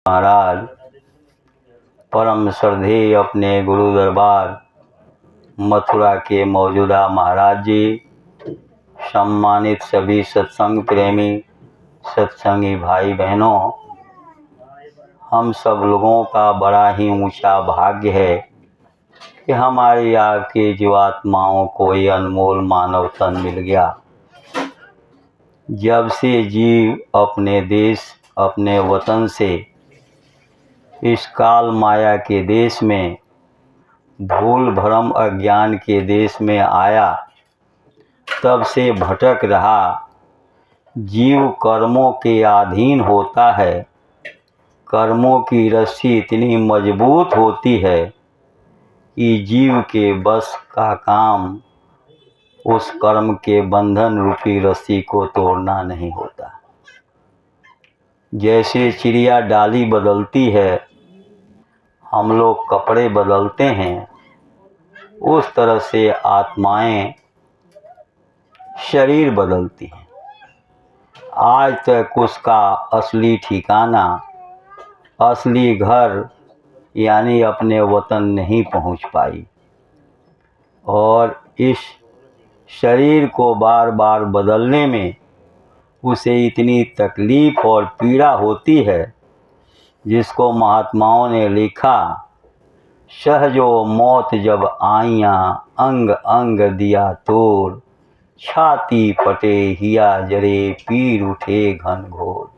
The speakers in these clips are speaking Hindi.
महाराज परम श्रद्धेय अपने गुरु दरबार मथुरा के मौजूदा महाराज जी, सम्मानित सभी सत्संग प्रेमी सत्संगी भाई बहनों, हम सब लोगों का बड़ा ही ऊंचा भाग्य है कि हमारी आपकी जीवात्माओं को ये अनमोल मानव तन मिल गया। जब से जीव अपने देश अपने वतन से इस काल माया के देश में भूल भ्रम अज्ञान के देश में आया, तब से भटक रहा। जीव कर्मों के अधीन होता है। कर्मों की रस्सी इतनी मजबूत होती है कि जीव के बस का काम उस कर्म के बंधन रूपी रस्सी को तोड़ना नहीं होता। जैसे चिड़िया डाली बदलती है, हम लोग कपड़े बदलते हैं, उस तरह से आत्माएं शरीर बदलती हैं। आज तक उसका असली ठिकाना, असली घर यानी अपने वतन नहीं पहुंच पाई, और इस शरीर को बार बार बदलने में उसे इतनी तकलीफ और पीड़ा होती है, जिसको महात्माओं ने लिखा, सहजो मौत जब आइयाँ अंग अंग दिया तोड़, छाती फटे हिया जरे पीर उठे घन घोर।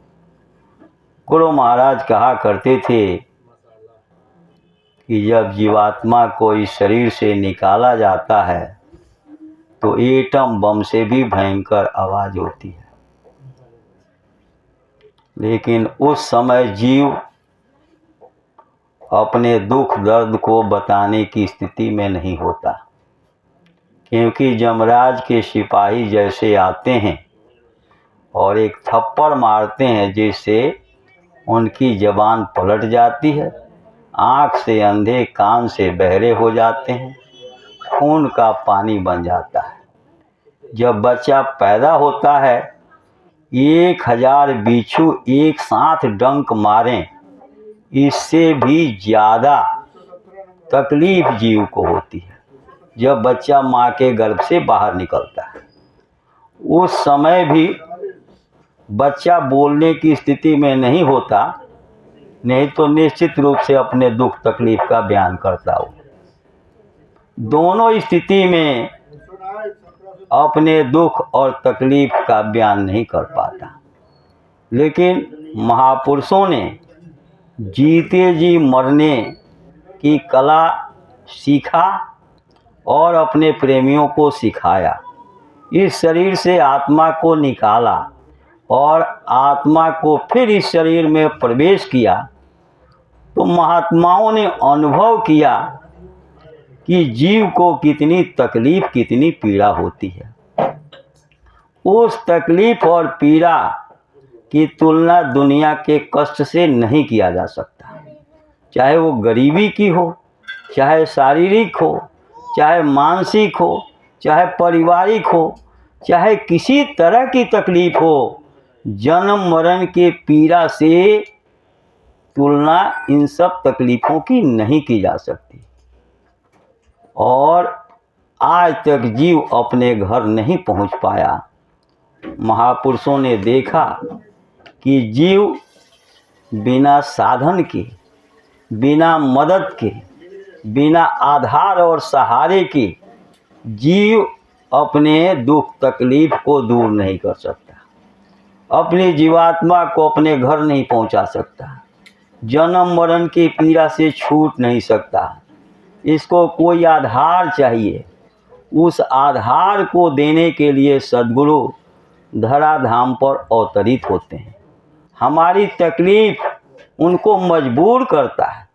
गुरु महाराज कहा करते थे कि जब जीवात्मा को इस शरीर से निकाला जाता है तो एटम बम से भी भयंकर आवाज़ होती है, लेकिन उस समय जीव अपने दुख दर्द को बताने की स्थिति में नहीं होता, क्योंकि यमराज के सिपाही जैसे आते हैं और एक थप्पड़ मारते हैं, जिससे उनकी जबान पलट जाती है, आँख से अंधे कान से बहरे हो जाते हैं, खून का पानी बन जाता है। जब बच्चा पैदा होता है, 1000 बिच्छू एक साथ डंक मारें, इससे भी ज़्यादा तकलीफ जीव को होती है जब बच्चा माँ के गर्भ से बाहर निकलता है। उस समय भी बच्चा बोलने की स्थिति में नहीं होता, नहीं तो निश्चित रूप से अपने दुख तकलीफ का बयान करता हो। दोनों स्थिति में अपने दुख और तकलीफ का बयान नहीं कर पाता। लेकिन महापुरुषों ने जीते जी मरने की कला सीखा और अपने प्रेमियों को सिखाया। इस शरीर से आत्मा को निकाला और आत्मा को फिर इस शरीर में प्रवेश किया, तो महात्माओं ने अनुभव किया कि जीव को कितनी तकलीफ कितनी पीड़ा होती है। उस तकलीफ और पीड़ा की तुलना दुनिया के कष्ट से नहीं किया जा सकता, चाहे वो गरीबी की हो, चाहे शारीरिक हो, चाहे मानसिक हो, चाहे पारिवारिक हो, चाहे किसी तरह की तकलीफ हो। जन्म मरण के पीड़ा से तुलना इन सब तकलीफ़ों की नहीं की जा सकती। और आज तक जीव अपने घर नहीं पहुंच पाया। महापुरुषों ने देखा कि जीव बिना साधन के, बिना मदद के, बिना आधार और सहारे के जीव अपने दुख तकलीफ को दूर नहीं कर सकता, अपनी जीवात्मा को अपने घर नहीं पहुंचा सकता, जन्म मरण की पीड़ा से छूट नहीं सकता। इसको कोई आधार चाहिए। उस आधार को देने के लिए सद्गुरु धराधाम पर अवतरित होते हैं। हमारी तकलीफ उनको मजबूर करता है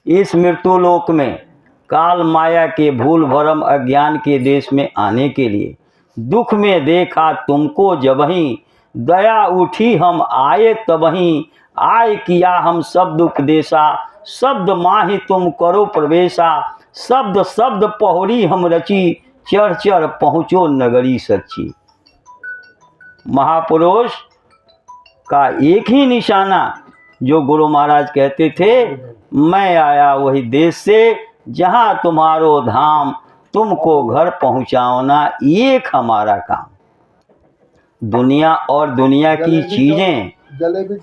इस मृत्यु लोक में काल माया के भूल भरम अज्ञान के देश में आने के लिए। दुख में देखा तुमको जबहीं, दया उठी हम आए तबहीं, आय किया हम शब्द उपदेशा, शब्द माही तुम करो प्रवेशा, शब्द शब्द पहुरी हम रची, चढ़ चढ़ पहुँचो नगरी सच्ची। महापुरुष का एक ही निशाना, जो गुरु महाराज कहते थे, मैं आया वही देश से जहाँ तुम्हारो धाम, तुमको घर पहुँचाना एक हमारा काम। दुनिया और दुनिया की चीज़ें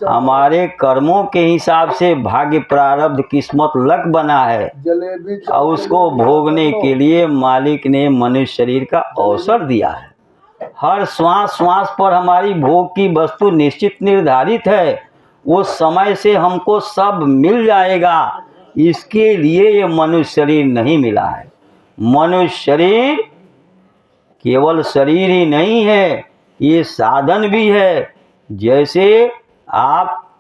हमारे कर्मों के हिसाब से भाग्य प्रारब्ध किस्मत लक बना है, और उसको भोगने के लिए मालिक ने मनुष्य शरीर का अवसर दिया है। हर श्वास श्वास पर हमारी भोग की वस्तु निश्चित निर्धारित है, वो समय से हमको सब मिल जाएगा। इसके लिए ये मनुष्य शरीर नहीं मिला है। मनुष्य शरीर केवल शरीर ही नहीं है, ये साधन भी है। जैसे आप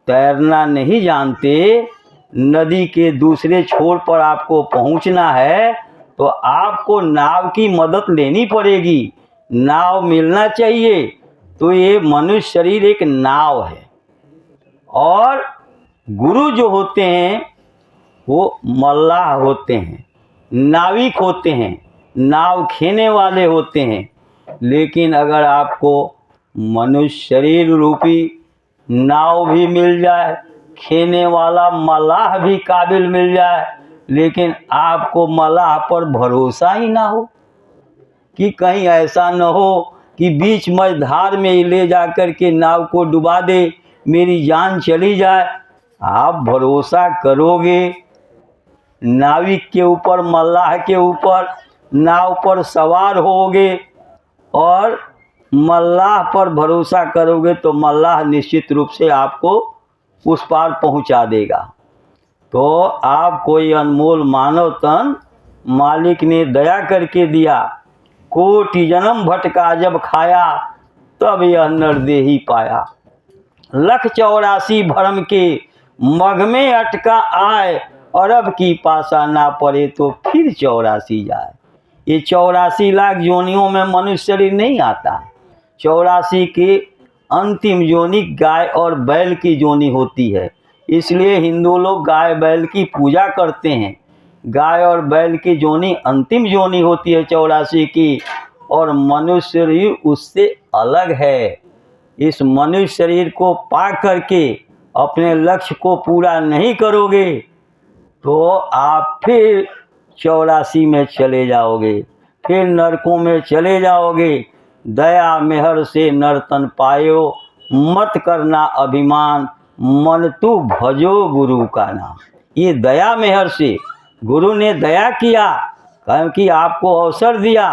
तैरना नहीं जानते, नदी के दूसरे छोर पर आपको पहुंचना है तो आपको नाव की मदद लेनी पड़ेगी, नाव मिलना चाहिए। तो ये मनुष्य शरीर एक नाव है, और गुरु जो होते हैं वो मल्लाह होते हैं, नाविक होते हैं, नाव खेने वाले होते हैं। लेकिन अगर आपको मनुष्य शरीर रूपी नाव भी मिल जाए, खेने वाला मल्लाह भी काबिल मिल जाए, लेकिन आपको मल्लाह पर भरोसा ही ना हो कि कहीं ऐसा न हो कि बीच मझधार में ही ले जा कर के नाव को डुबा दे, मेरी जान चली जाए। आप भरोसा करोगे नाविक के ऊपर, मल्लाह के ऊपर, नाव पर सवार होगे और मल्लाह पर भरोसा करोगे तो मल्लाह निश्चित रूप से आपको उस पार पहुंचा देगा। तो आप कोई अनमोल मानव तन मालिक ने दया करके दिया। कोटि जन्म भटका जब खाया, तब यह नरदेही पाया। 184 भरम के मग में अटका आए, अरब की पासा ना पड़े तो फिर 84 जाए। ये 84 लाख योनियों में मनुष्य शरीर नहीं आता। 84 की अंतिम योनि गाय और बैल की योनि होती है। इसलिए हिंदू लोग गाय बैल की पूजा करते हैं। गाय और बैल की योनि अंतिम योनि होती है 84 की, और मनुष्य शरीर उससे अलग है। इस मनुष्य शरीर को पा करके अपने लक्ष्य को पूरा नहीं करोगे तो आप फिर 84 में चले जाओगे, फिर नरकों में चले जाओगे। दया मेहर से नर्तन पायो, मत करना अभिमान, मन तू भजो गुरु का नाम। ये दया मेहर से, गुरु ने दया किया क्योंकि आपको अवसर दिया।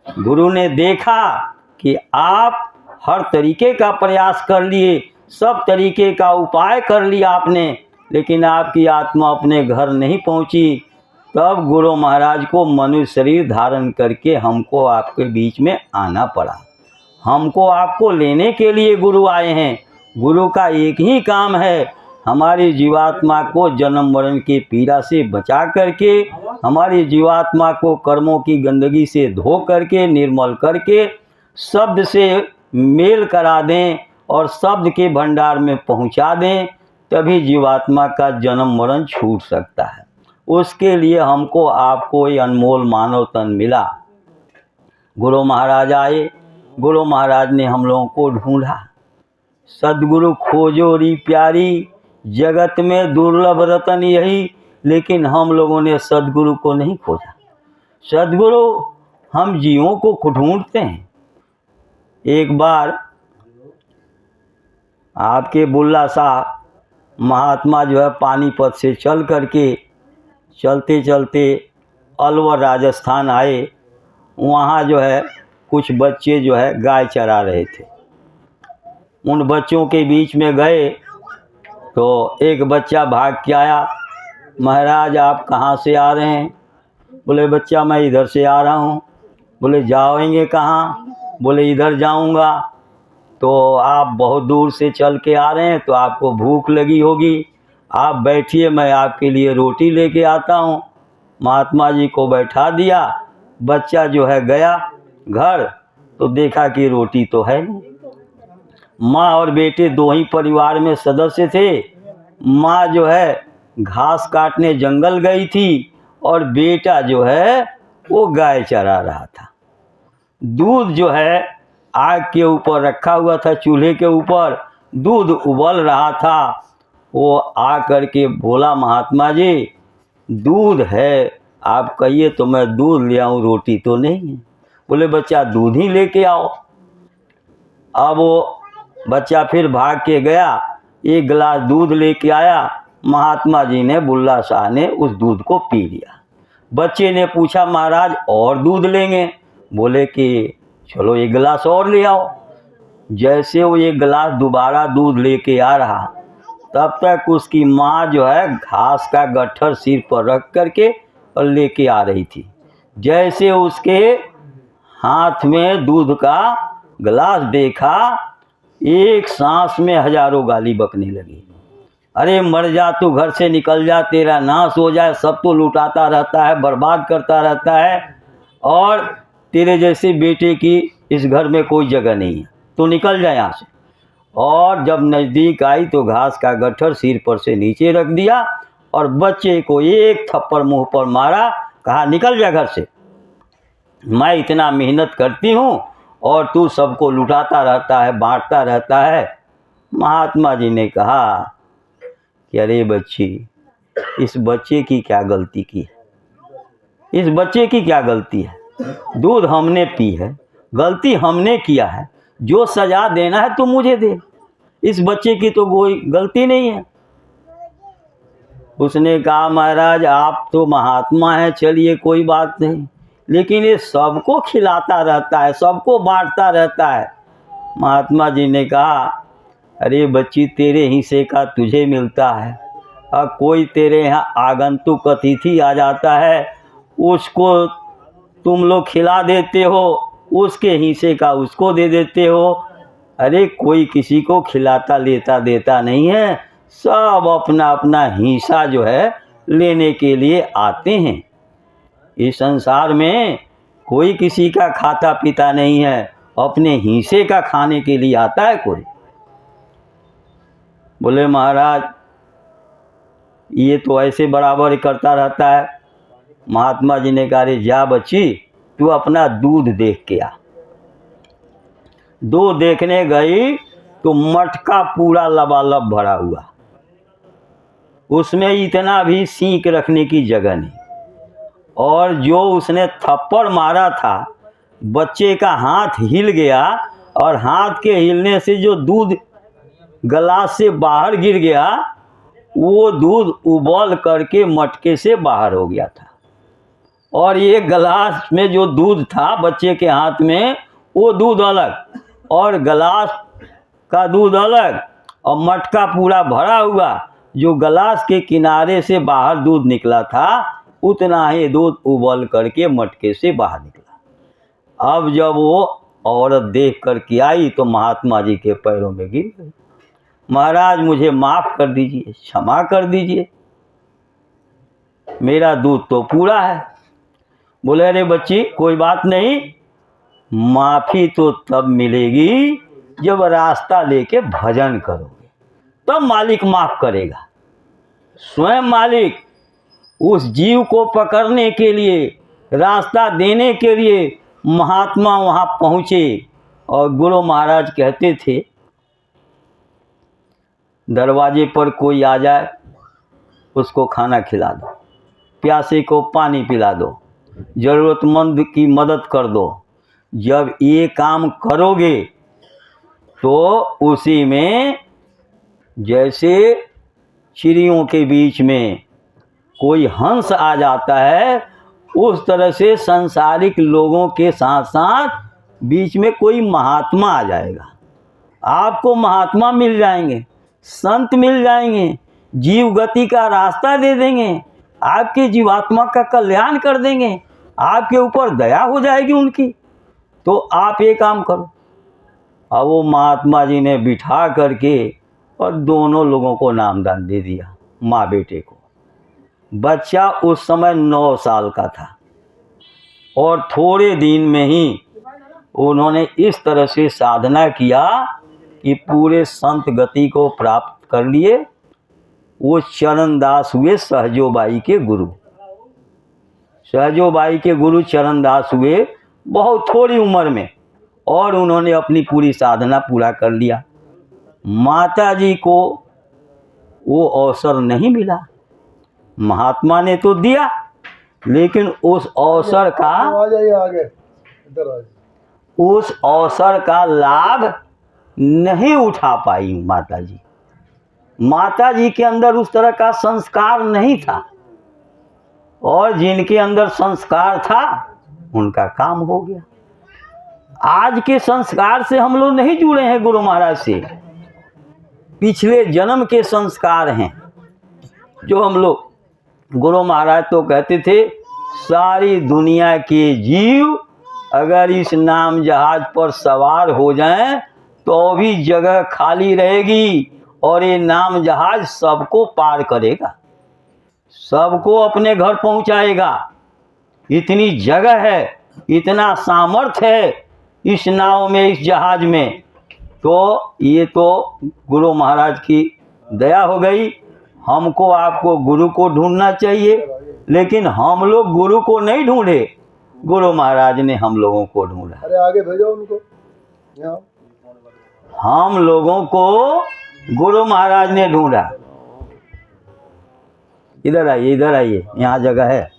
गुरु ने देखा कि आप हर तरीके का प्रयास कर लिए, सब तरीके का उपाय कर लिया आपने, लेकिन आपकी आत्मा अपने घर नहीं पहुंची। तब गुरु महाराज को मनुष्य शरीर धारण करके हमको आपके बीच में आना पड़ा। हमको आपको लेने के लिए गुरु आए हैं। गुरु का एक ही काम है, हमारी जीवात्मा को जन्म मरण के पीड़ा से बचा करके, हमारी जीवात्मा को कर्मों की गंदगी से धो करके, निर्मल करके, शब्द से मेल करा दें और शब्द के भंडार में पहुंचा दें, तभी जीवात्मा का जन्म मरण छूट सकता है। उसके लिए हमको आपको ये अनमोल मानव तन मिला। गुरु महाराज आए, गुरु महाराज ने हम लोगों को ढूंढा। सद्गुरु खोजो री प्यारी, जगत में दुर्लभ रतन यही, लेकिन हम लोगों ने सद्गुरु को नहीं खोजा। सद्गुरु हम जीवों को ढूंढते हैं। एक बार आपके बुल्ला शाह महात्मा जो है पानीपत से चल करके चलते चलते अलवर राजस्थान आए। वहाँ जो है कुछ बच्चे जो है गाय चरा रहे थे। उन बच्चों के बीच में गए तो एक बच्चा भाग के आया, महाराज आप कहाँ से आ रहे हैं? बोले बच्चा मैं इधर से आ रहा हूँ। बोले जाओगे कहाँ? बोले इधर जाऊँगा। तो आप बहुत दूर से चल के आ रहे हैं तो आपको भूख लगी होगी, आप बैठिए मैं आपके लिए रोटी लेके आता हूँ। महात्मा जी को बैठा दिया। बच्चा जो है गया घर तो देखा कि रोटी तो है नहीं। माँ और बेटे दो ही परिवार में सदस्य थे। माँ जो है घास काटने जंगल गई थी और बेटा जो है वो गाय चरा रहा था। दूध जो है आग के ऊपर रखा हुआ था, चूल्हे के ऊपर। दूध उबल रहा था, वो आ कर के बोला, महात्मा जी दूध है, आप कहिए तो मैं दूध ले आऊँ, रोटी तो नहीं है। बोले बच्चा दूध ही लेके आओ। अब वो बच्चा फिर भाग के गया, एक गिलास दूध लेके आया। महात्मा जी ने, बुल्ला शाह ने उस दूध को पी लिया। बच्चे ने पूछा महाराज और दूध लेंगे? बोले कि चलो एक गिलास और ले आओ। जैसे वो एक गिलास दोबारा दूध लेके आ रहा, तब तक उसकी माँ जो है घास का गट्ठर सिर पर रख करके और लेके आ रही थी। जैसे उसके हाथ में दूध का गिलास देखा, एक सांस में हजारों गाली बकने लगी। अरे मर जा तू, घर से निकल जा, तेरा नाश हो जाए, सब तो लुटाता रहता है, बर्बाद करता रहता है, और तेरे जैसे बेटे की इस घर में कोई जगह नहीं है, तो निकल जा यहाँ से। और जब नज़दीक आई तो घास का गट्ठर सिर पर से नीचे रख दिया और बच्चे को एक थप्पड़ मुंह पर मारा। कहा निकल जा घर से, मैं इतना मेहनत करती हूँ और तू सबको लुटाता रहता है, बांटता रहता है। महात्मा जी ने कहा कि अरे बच्ची, इस बच्चे की क्या गलती की है? इस बच्चे की क्या गलती है? दूध हमने पी है, गलती हमने किया है, जो सजा देना है तो मुझे दे, इस बच्चे की तो कोई गलती नहीं है। उसने कहा महाराज आप तो महात्मा हैं, चलिए कोई बात नहीं, लेकिन ये सबको खिलाता रहता है, सबको बांटता रहता है। महात्मा जी ने कहा अरे बच्ची, तेरे हिस्से का तुझे मिलता है, और कोई तेरे यहाँ आगंतुक अतिथि आ जाता है, उसको तुम लोग खिला देते हो, उसके हिस्से का उसको दे देते हो। अरे कोई किसी को खिलाता लेता देता नहीं है, सब अपना अपना हिस्सा जो है लेने के लिए आते हैं। इस संसार में कोई किसी का खाता पीता नहीं है, अपने हिस्से का खाने के लिए आता है कोई। बोले महाराज ये तो ऐसे बराबर करता रहता है। महात्मा जी ने कहा अरे जा बच्ची, तू अपना दूध देख के आ। दूध देखने गई तो मटका पूरा लबालब भरा हुआ, उसमें इतना भी सींक रखने की जगह नहीं। और जो उसने थप्पड़ मारा था, बच्चे का हाथ हिल गया, और हाथ के हिलने से जो दूध गिलास से बाहर गिर गया, वो दूध उबल करके मटके से बाहर हो गया था। और ये गिलास में जो दूध था बच्चे के हाथ में, वो दूध अलग, और गिलास का दूध अलग, और मटका पूरा भरा हुआ। जो गिलास के किनारे से बाहर दूध निकला था, उतना ही दूध उबल करके मटके से बाहर निकला। अब जब वो औरत देख कर के आई तो महात्मा जी के पैरों में गिर गई। महाराज मुझे माफ़ कर दीजिए, क्षमा कर दीजिए, मेरा दूध तो पूरा है। बोले अरे बच्ची कोई बात नहीं, माफ़ी तो तब मिलेगी जब रास्ता लेके भजन करोगे, तब मालिक माफ़ करेगा। स्वयं मालिक उस जीव को पकड़ने के लिए, रास्ता देने के लिए महात्मा वहाँ पहुँचे। और गुरु महाराज कहते थे दरवाजे पर कोई आ जाए उसको खाना खिला दो, प्यासे को पानी पिला दो, ज़रूरतमंद की मदद कर दो। जब ये काम करोगे तो उसी में जैसे चिड़ियों के बीच में कोई हंस आ जाता है, उस तरह से सांसारिक लोगों के साथ साथ बीच में कोई महात्मा आ जाएगा। आपको महात्मा मिल जाएंगे, संत मिल जाएंगे, जीव गति का रास्ता दे देंगे, आपके जीवात्मा का कल्याण कर देंगे, आपके ऊपर दया हो जाएगी उनकी। तो आप ये काम करो। अब वो महात्मा जी ने बिठा करके और दोनों लोगों को नामदान दे दिया, माँ बेटे को। बच्चा उस समय 9 साल का था, और थोड़े दिन में ही उन्होंने इस तरह से साधना किया कि पूरे संत गति को प्राप्त कर लिए। वो चरणदास हुए सहजोबाई के गुरु। सहजोबाई के गुरु चरणदास हुए बहुत थोड़ी उम्र में, और उन्होंने अपनी पूरी साधना पूरा कर लिया। माता जी को वो अवसर नहीं मिला। महात्मा ने तो दिया, लेकिन उस अवसर का उस अवसर का लाभ नहीं उठा पाई माता जी। माता जी के अंदर उस तरह का संस्कार नहीं था, और जिनके अंदर संस्कार था उनका काम हो गया। आज के संस्कार से हम लोग नहीं जुड़े हैं गुरु महाराज से, पिछले जन्म के संस्कार हैं जो हम लोग। गुरु महाराज तो कहते थे सारी दुनिया के जीव अगर इस नाम जहाज पर सवार हो जाएं तो भी जगह खाली रहेगी, और ये नाम जहाज सबको पार करेगा, सबको अपने घर पहुंचाएगा। इतनी जगह है, इतना सामर्थ्य है इस नाव में, इस जहाज में। तो ये तो गुरु महाराज की दया हो गई। हमको आपको गुरु को ढूंढना चाहिए, लेकिन हम लोग गुरु को नहीं ढूंढे, गुरु महाराज ने हम लोगों को ढूंढा। अरे आगे भेजो उनको। हम लोगों को गुरु महाराज ने ढूंढा। इधर आइए, इधर आइए, यहाँ जगह है।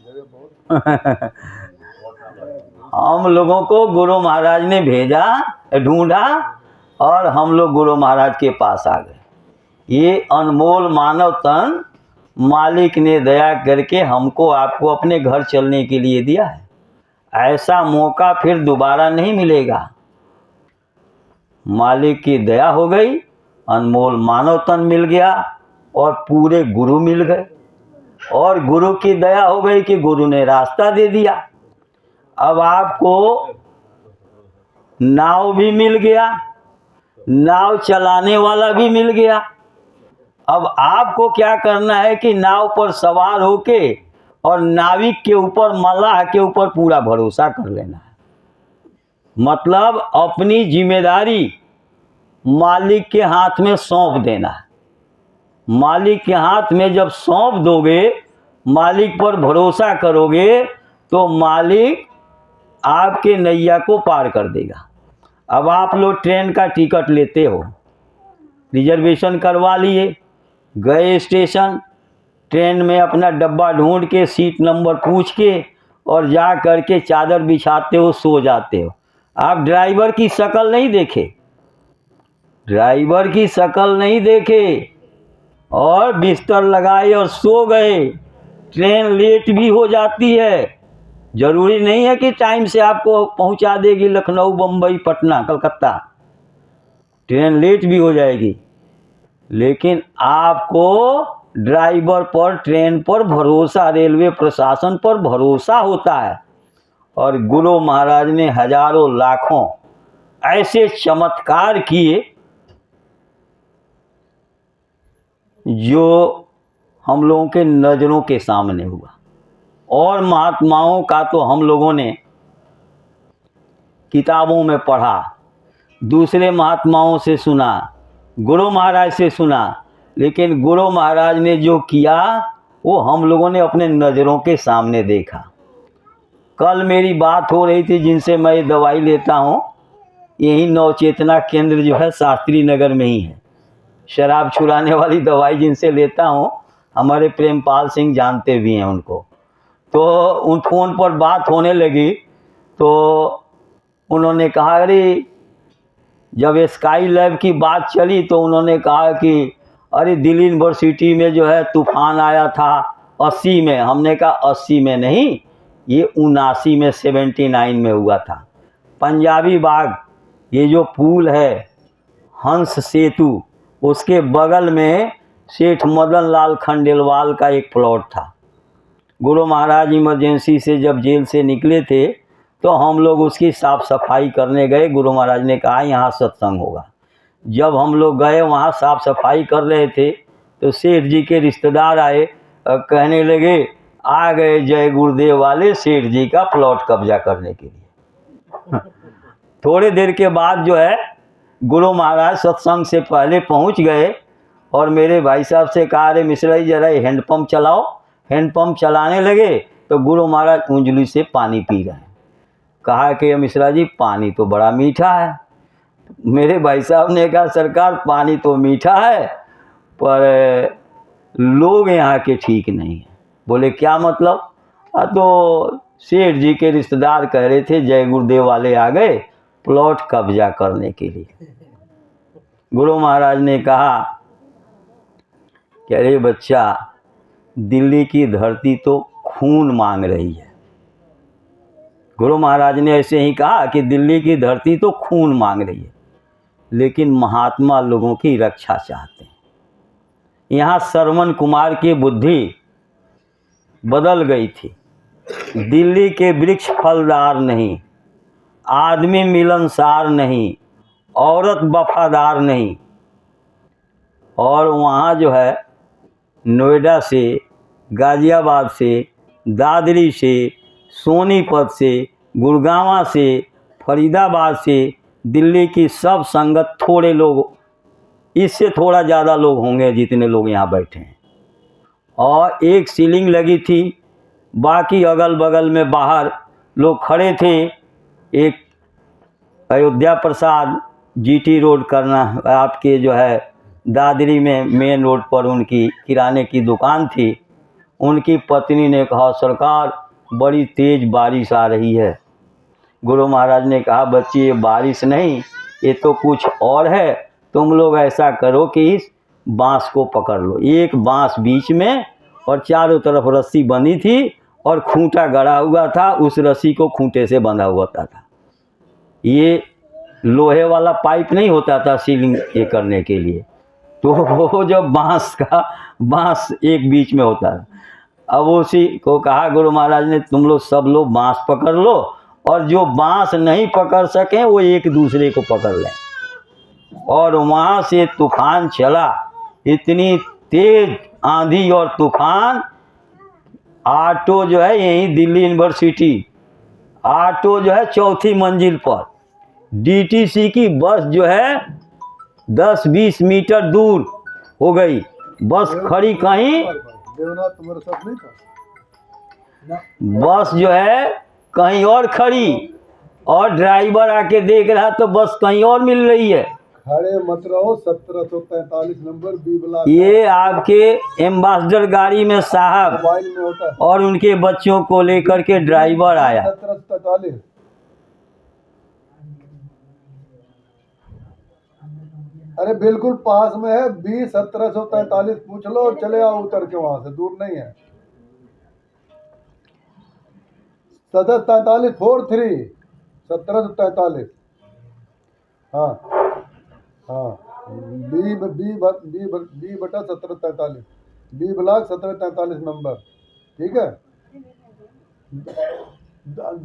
हम लोगों को गुरु महाराज ने भेजा, ढूंढा, और हम लोग गुरु महाराज के पास आ गए। ये अनमोल मानव तन मालिक ने दया करके हमको आपको अपने घर चलने के लिए दिया है। ऐसा मौका फिर दोबारा नहीं मिलेगा। मालिक की दया हो गई, अनमोल मानव तन मिल गया, और पूरे गुरु मिल गए, और गुरु की दया हो गई कि गुरु ने रास्ता दे दिया। अब आपको नाव भी मिल गया, नाव चलाने वाला भी मिल गया। अब आपको क्या करना है कि नाव पर सवार होके और नाविक के ऊपर, मल्लाह के ऊपर पूरा भरोसा कर लेना है। मतलब अपनी जिम्मेदारी मालिक के हाथ में सौंप देना है। मालिक के हाथ में जब सौंप दोगे, मालिक पर भरोसा करोगे, तो मालिक आपके नैया को पार कर देगा। अब आप लोग ट्रेन का टिकट लेते हो, रिजर्वेशन करवा लिए, गए स्टेशन, ट्रेन में अपना डब्बा ढूंढ के, सीट नंबर पूछ के, और जा कर के चादर बिछाते हो, सो जाते हो। आप ड्राइवर की शक्ल नहीं देखे, ड्राइवर की शक्ल नहीं देखे, और बिस्तर लगाए और सो गए। ट्रेन लेट भी हो जाती है, जरूरी नहीं है कि टाइम से आपको पहुंचा देगी लखनऊ, बम्बई, पटना, कलकत्ता। ट्रेन लेट भी हो जाएगी, लेकिन आपको ड्राइवर पर, ट्रेन पर भरोसा, रेलवे प्रशासन पर भरोसा होता है। और गुरु महाराज ने हजारों लाखों ऐसे चमत्कार किए जो हम लोगों के नज़रों के सामने हुआ। और महात्माओं का तो हम लोगों ने किताबों में पढ़ा, दूसरे महात्माओं से सुना, गुरु महाराज से सुना, लेकिन गुरु महाराज ने जो किया वो हम लोगों ने अपने नज़रों के सामने देखा। कल मेरी बात हो रही थी, जिनसे मैं दवाई लेता हूँ, यही नवचेतना केंद्र जो है शास्त्री नगर में ही है। शराब छुड़ाने वाली दवाई जिनसे लेता हूँ, हमारे प्रेमपाल सिंह जानते भी हैं उनको। तो उन फ़ोन पर बात होने लगी, तो उन्होंने कहा, अरे जब स्काई लैब की बात चली तो उन्होंने कहा कि अरे दिल्ली यूनिवर्सिटी में जो है तूफान आया था 80 में। हमने कहा 80 में नहीं, ये 79 में, 79 में हुआ था। पंजाबी बाग, ये जो पुल है हंस सेतु, उसके बगल में सेठ मदन लाल खंडेलवाल का एक प्लॉट था। गुरु महाराज इमरजेंसी से जब जेल से निकले थे तो हम लोग उसकी साफ़ सफाई करने गए। गुरु महाराज ने कहा यहाँ सत्संग होगा। जब हम लोग गए, वहाँ साफ़ सफाई कर रहे थे, तो सेठ जी के रिश्तेदार आए, कहने लगे आ गए जय गुरुदेव वाले सेठ जी का प्लॉट कब्जा करने के लिए। थोड़ी देर के बाद जो है गुरु महाराज सत्संग से पहले पहुंच गए और मेरे भाई साहब से कहा, अरे मिश्रा जी जरा हैंडपम्प चलाओ। हैंडपम्प चलाने लगे तो गुरु महाराज उंगली से पानी पी रहे हैं। कहा कि मिश्रा जी पानी तो बड़ा मीठा है। मेरे भाई साहब ने कहा सरकार पानी तो मीठा है पर लोग यहाँ के ठीक नहीं हैं। बोले क्या मतलब? तो सेठ जी के रिश्तेदार कह रहे थे जय गुरुदेव वाले आ गए प्लॉट कब्जा करने के लिए। गुरु महाराज ने कहा कि अरे बच्चा, दिल्ली की धरती तो खून मांग रही है। गुरु महाराज ने ऐसे ही कहा कि दिल्ली की धरती तो खून मांग रही है, लेकिन महात्मा लोगों की रक्षा चाहते हैं। यहाँ श्रवण कुमार की बुद्धि बदल गई थी। दिल्ली के वृक्ष फलदार नहीं, आदमी मिलनसार नहीं, औरत वफादार नहीं। और वहाँ जो है नोएडा से, गाज़ियाबाद से, दादरी से, सोनीपत से, गुड़गांव से, फरीदाबाद से, दिल्ली की सब संगत, थोड़े लोग, इससे थोड़ा ज़्यादा लोग होंगे जितने लोग यहाँ बैठे हैं। और एक सीलिंग लगी थी, बाकी अगल बगल में बाहर लोग खड़े थे। एक अयोध्या प्रसाद जीटी रोड करना आपके जो है दादरी में मेन रोड पर उनकी किराने की दुकान थी। उनकी पत्नी ने कहा सरकार बड़ी तेज़ बारिश आ रही है। गुरु महाराज ने कहा बच्ची ये बारिश नहीं, ये तो कुछ और है। तुम लोग ऐसा करो कि इस बांस को पकड़ लो। एक बांस बीच में और चारों तरफ रस्सी बंधी थी और खूंटा गड़ा हुआ था, उस रस्सी को खूंटे से बंधा हुआ था। ये लोहे वाला पाइप नहीं होता था सीलिंग ये करने के लिए, तो वो जो बांस एक बीच में होता था। अब उसी को कहा गुरु महाराज ने तुम लोग सब लोग बांस पकड़ लो और जो बांस नहीं पकड़ सकें वो एक दूसरे को पकड़ लें। और वहाँ से तूफान चला, इतनी तेज आंधी और तूफान। ऑटो जो है यहीं दिल्ली यूनिवर्सिटी, ऑटो जो है चौथी मंजिल पर, डीटीसी की बस जो है 10-20 मीटर दूर हो गई। बस खड़ी कहीं, बस जो है कहीं और खड़ी और ड्राइवर आके देख रहा तो बस कहीं और मिल रही है। खड़े मत रहो। 1743 नंबर बी ब्लॉक। ये आपके एम्बेसडर गाड़ी में साहब मोबाइल में होता है और उनके बच्चों को लेकर के ड्राइवर आया। 1743 अरे बिल्कुल पास में है। बी 1743 पूछ लो और चले आओ उतर के, वहां से दूर नहीं है। 1743 43 1743। हाँ हाँ, बी बी बी बी बटा 1743, बी ब्लॉक 1743 नंबर। ठीक है,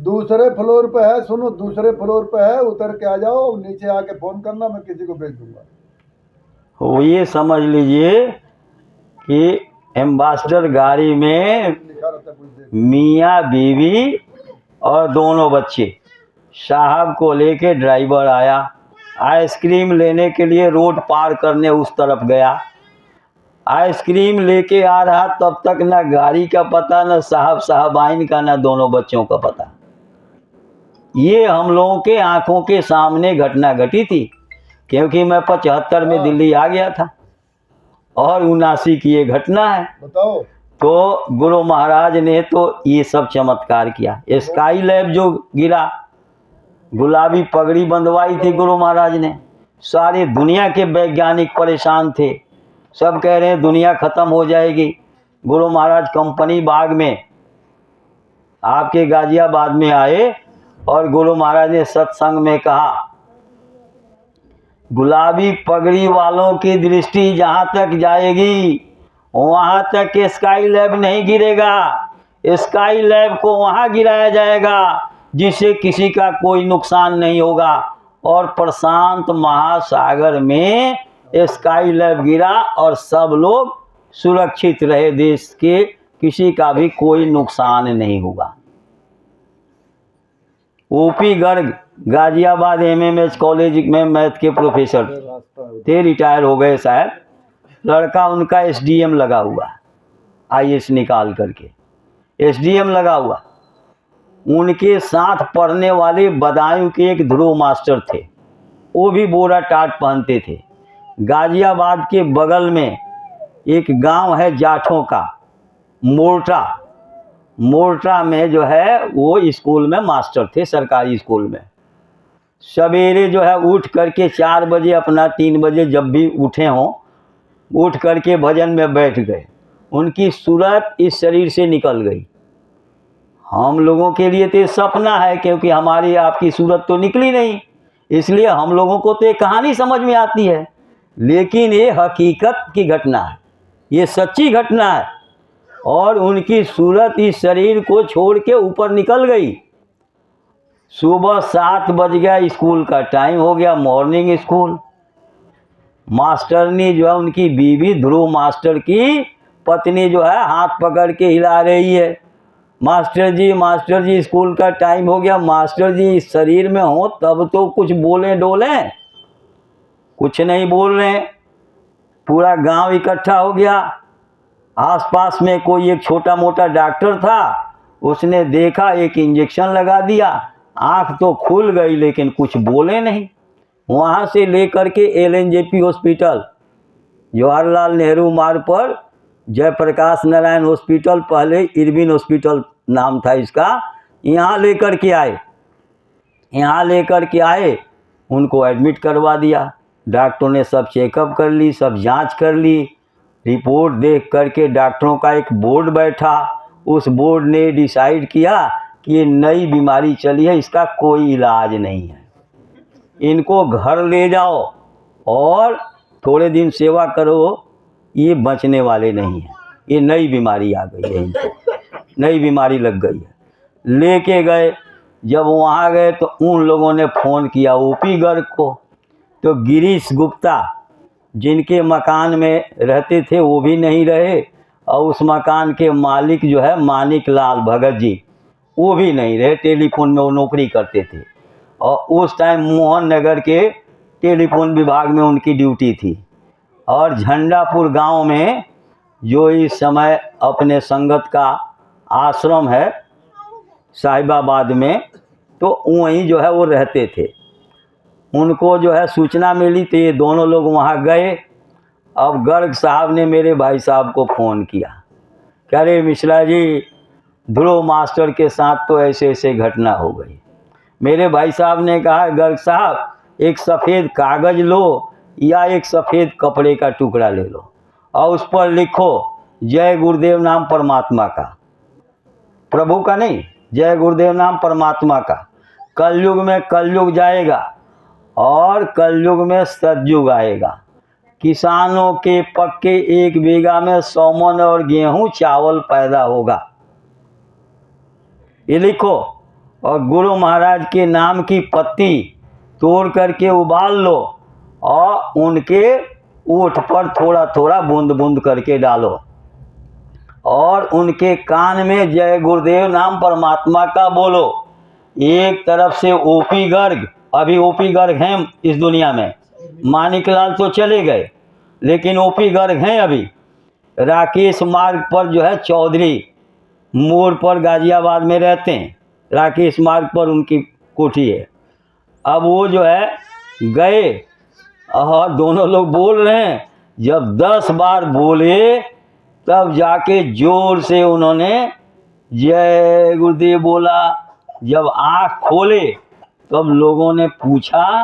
दूसरे फ्लोर पे है। सुनो, दूसरे फ्लोर पे है, उतर के आ जाओ। नीचे आके फोन करना, मैं किसी को भेज दूंगा। वो ये समझ लीजिए कि एम्बेसडर गाड़ी में मियाँ बीवी और दोनों बच्चे, साहब को लेके ड्राइवर आया। आइसक्रीम लेने के लिए रोड पार करने उस तरफ गया। आइसक्रीम लेके आ रहा, तब तक ना गाड़ी का पता, ना साहबाइन का, ना दोनों बच्चों का पता। ये हम लोगों के आंखों के सामने घटना घटी थी, क्योंकि मैं 75 में दिल्ली आ गया था और 79 की ये घटना है। बताओ। तो गुरु महाराज ने तो ये सब चमत्कार किया। स्काई लैब जो गिरा, गुलाबी पगड़ी बंधवाई थी गुरु महाराज ने। सारी दुनिया के वैज्ञानिक परेशान थे, सब कह रहे हैं दुनिया ख़त्म हो जाएगी। गुरु महाराज कंपनी बाग में आपके गाज़ियाबाद में आए और गुरु महाराज ने सत्संग में कहा गुलाबी पगड़ी वालों की दृष्टि जहाँ तक जाएगी वहाँ तक स्काई लैब नहीं गिरेगा। स्काई लैब को वहाँ गिराया जाएगा जिससे किसी का कोई नुकसान नहीं होगा। और प्रशांत महासागर में स्काई लैब गिरा और सब लोग सुरक्षित रहे, देश के किसी का भी कोई नुकसान नहीं हुआ। OP Garg Ghaziabad MMH college में मैथ के प्रोफेसर थे, रिटायर हो गए शायद। लड़का उनका एसडीएम लगा हुआ, आईएएस निकाल करके एसडीएम लगा हुआ। उनके साथ पढ़ने वाले बदायूं के एक ध्रुव मास्टर थे, वो भी बोरा टाट पहनते थे। गाजियाबाद के बगल में एक गांव है जाठों का, मोर्टा। मोर्टा में जो है वो स्कूल में मास्टर थे, सरकारी स्कूल में। सवेरे जो है उठ करके 4 बजे अपना 3 बजे जब भी उठे हों, उठ करके भजन में बैठ गए। उनकी सूरत इस शरीर से निकल गई। हम लोगों के लिए तो ये सपना है, क्योंकि हमारी आपकी सूरत तो निकली नहीं, इसलिए हम लोगों को तो ये कहानी समझ में आती है। लेकिन ये हकीकत की घटना है, ये सच्ची घटना है। और उनकी सूरत इस शरीर को छोड़ के ऊपर निकल गई। सुबह 7 बज गया, स्कूल का टाइम हो गया, मॉर्निंग स्कूल। मास्टरनी जो है उनकी बीवी, ध्रुव मास्टर की पत्नी जो है हाथ पकड़ के हिला रही है, मास्टर जी स्कूल का टाइम हो गया। मास्टर जी इस शरीर में हो तब तो कुछ बोलें डोलें, कुछ नहीं बोल रहे। पूरा गांव इकट्ठा हो गया। आसपास में कोई एक छोटा मोटा डॉक्टर था, उसने देखा, एक इंजेक्शन लगा दिया, आंख तो खुल गई लेकिन कुछ बोले नहीं। वहाँ से लेकर के LNJP हॉस्पिटल, जवाहरलाल नेहरू मार्ग पर जयप्रकाश नारायण हॉस्पिटल, पहले इरविन हॉस्पिटल नाम था इसका, यहाँ लेकर के आए। उनको एडमिट करवा दिया। डॉक्टरों ने सब चेकअप कर ली, सब जांच कर ली। रिपोर्ट देख करके डॉक्टरों का एक बोर्ड बैठा। उस बोर्ड ने डिसाइड किया कि ये नई बीमारी चली है, इसका कोई इलाज नहीं है, इनको घर ले जाओ और थोड़े दिन सेवा करो, ये बचने वाले नहीं हैं, ये नई बीमारी आ गई है, इनको नई बीमारी लग गई है। लेके गए। जब वहाँ गए तो उन लोगों ने फ़ोन किया OP गर्ग को। तो गिरीश गुप्ता जिनके मकान में रहते थे वो भी नहीं रहे, और उस मकान के मालिक जो है मानिक लाल भगत जी, वो भी नहीं रहे। टेलीफोन में वो नौकरी करते थे, और उस टाइम मोहन नगर के टेलीफोन विभाग में उनकी ड्यूटी थी। और झंडापुर गांव में जो इस समय अपने संगत का आश्रम है साहिबाबाद में, तो वहीं जो है वो रहते थे। उनको जो है सूचना मिली तो ये दोनों लोग वहाँ गए। अब गर्ग साहब ने मेरे भाई साहब को फ़ोन किया, कह रहे मिश्रा जी, ध्रुव मास्टर के साथ तो ऐसे ऐसे घटना हो गई। मेरे भाई साहब ने कहा, गर्ग साहब एक सफ़ेद कागज़ लो या एक सफ़ेद कपड़े का टुकड़ा ले लो और उस पर लिखो जय गुरुदेव नाम परमात्मा का, प्रभु का नहीं, जय गुरुदेव नाम परमात्मा का। कलयुग में कलयुग जाएगा और कलयुग में सतयुग आएगा। किसानों के पक्के 1 बीघा में 100 मन और गेहूं चावल पैदा होगा, ये लिखो। और गुरु महाराज के नाम की पत्ती तोड़ करके उबाल लो और उनके ओठ पर थोड़ा थोड़ा बूंद बूंद करके डालो, और उनके कान में जय गुरुदेव नाम परमात्मा का बोलो। एक तरफ से OP गर्ग, अभी OP गर्ग हैं इस दुनिया में, मानिकलाल तो चले गए लेकिन OP गर्ग हैं अभी। राकेश मार्ग पर जो है चौधरी मोड़ पर गाजियाबाद में रहते हैं, राकेश मार्ग पर उनकी कोठी है। अब वो जो है गए और दोनों लोग बोल रहे हैं। जब 10 बार बोले तब जाके जोर से उन्होंने जय गुरुदेव बोला। जब आँख खोले तब लोगों ने पूछा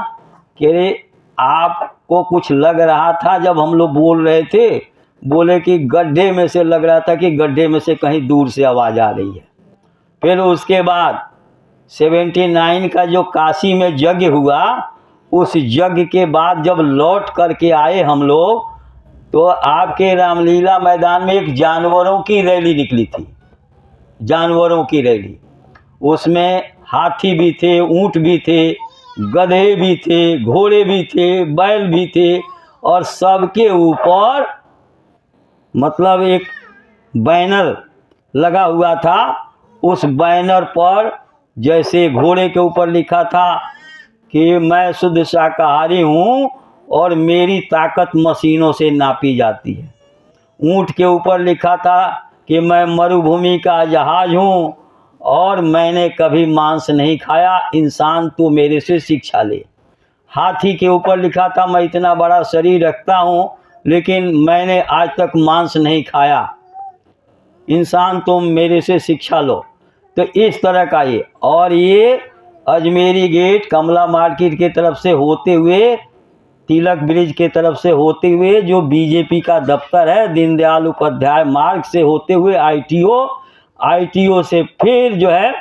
कि आपको कुछ लग रहा था जब हम लोग बोल रहे थे? बोले कि गड्ढे में से लग रहा था कि गड्ढे में से कहीं दूर से आवाज़ आ रही है। फिर उसके बाद 79 का जो काशी में यज्ञ हुआ, उस यज्ञ के बाद जब लौट करके आए हम लोग, तो आपके रामलीला मैदान में एक जानवरों की रैली निकली थी, जानवरों की रैली। उसमें हाथी भी थे, ऊंट भी थे, गधे भी थे, घोड़े भी थे, बैल भी थे, और सबके ऊपर मतलब एक बैनर लगा हुआ था। उस बैनर पर जैसे घोड़े के ऊपर लिखा था कि मैं शुद्ध शाकाहारी हूँ और मेरी ताकत मशीनों से नापी जाती है। ऊँट के ऊपर लिखा था कि मैं मरुभूमि का जहाज हूँ और मैंने कभी मांस नहीं खाया, इंसान तो मेरे से शिक्षा ले। हाथी के ऊपर लिखा था मैं इतना बड़ा शरीर रखता हूँ लेकिन मैंने आज तक मांस नहीं खाया, इंसान तुम मेरे से शिक्षा लो। तो इस तरह का ये, और ये अजमेरी गेट कमला मार्केट के तरफ से होते हुए, तिलक ब्रिज के तरफ से होते हुए जो बीजेपी का दफ्तर है दीनदयाल उपाध्याय मार्ग से होते हुए आईटीओ से फिर जो है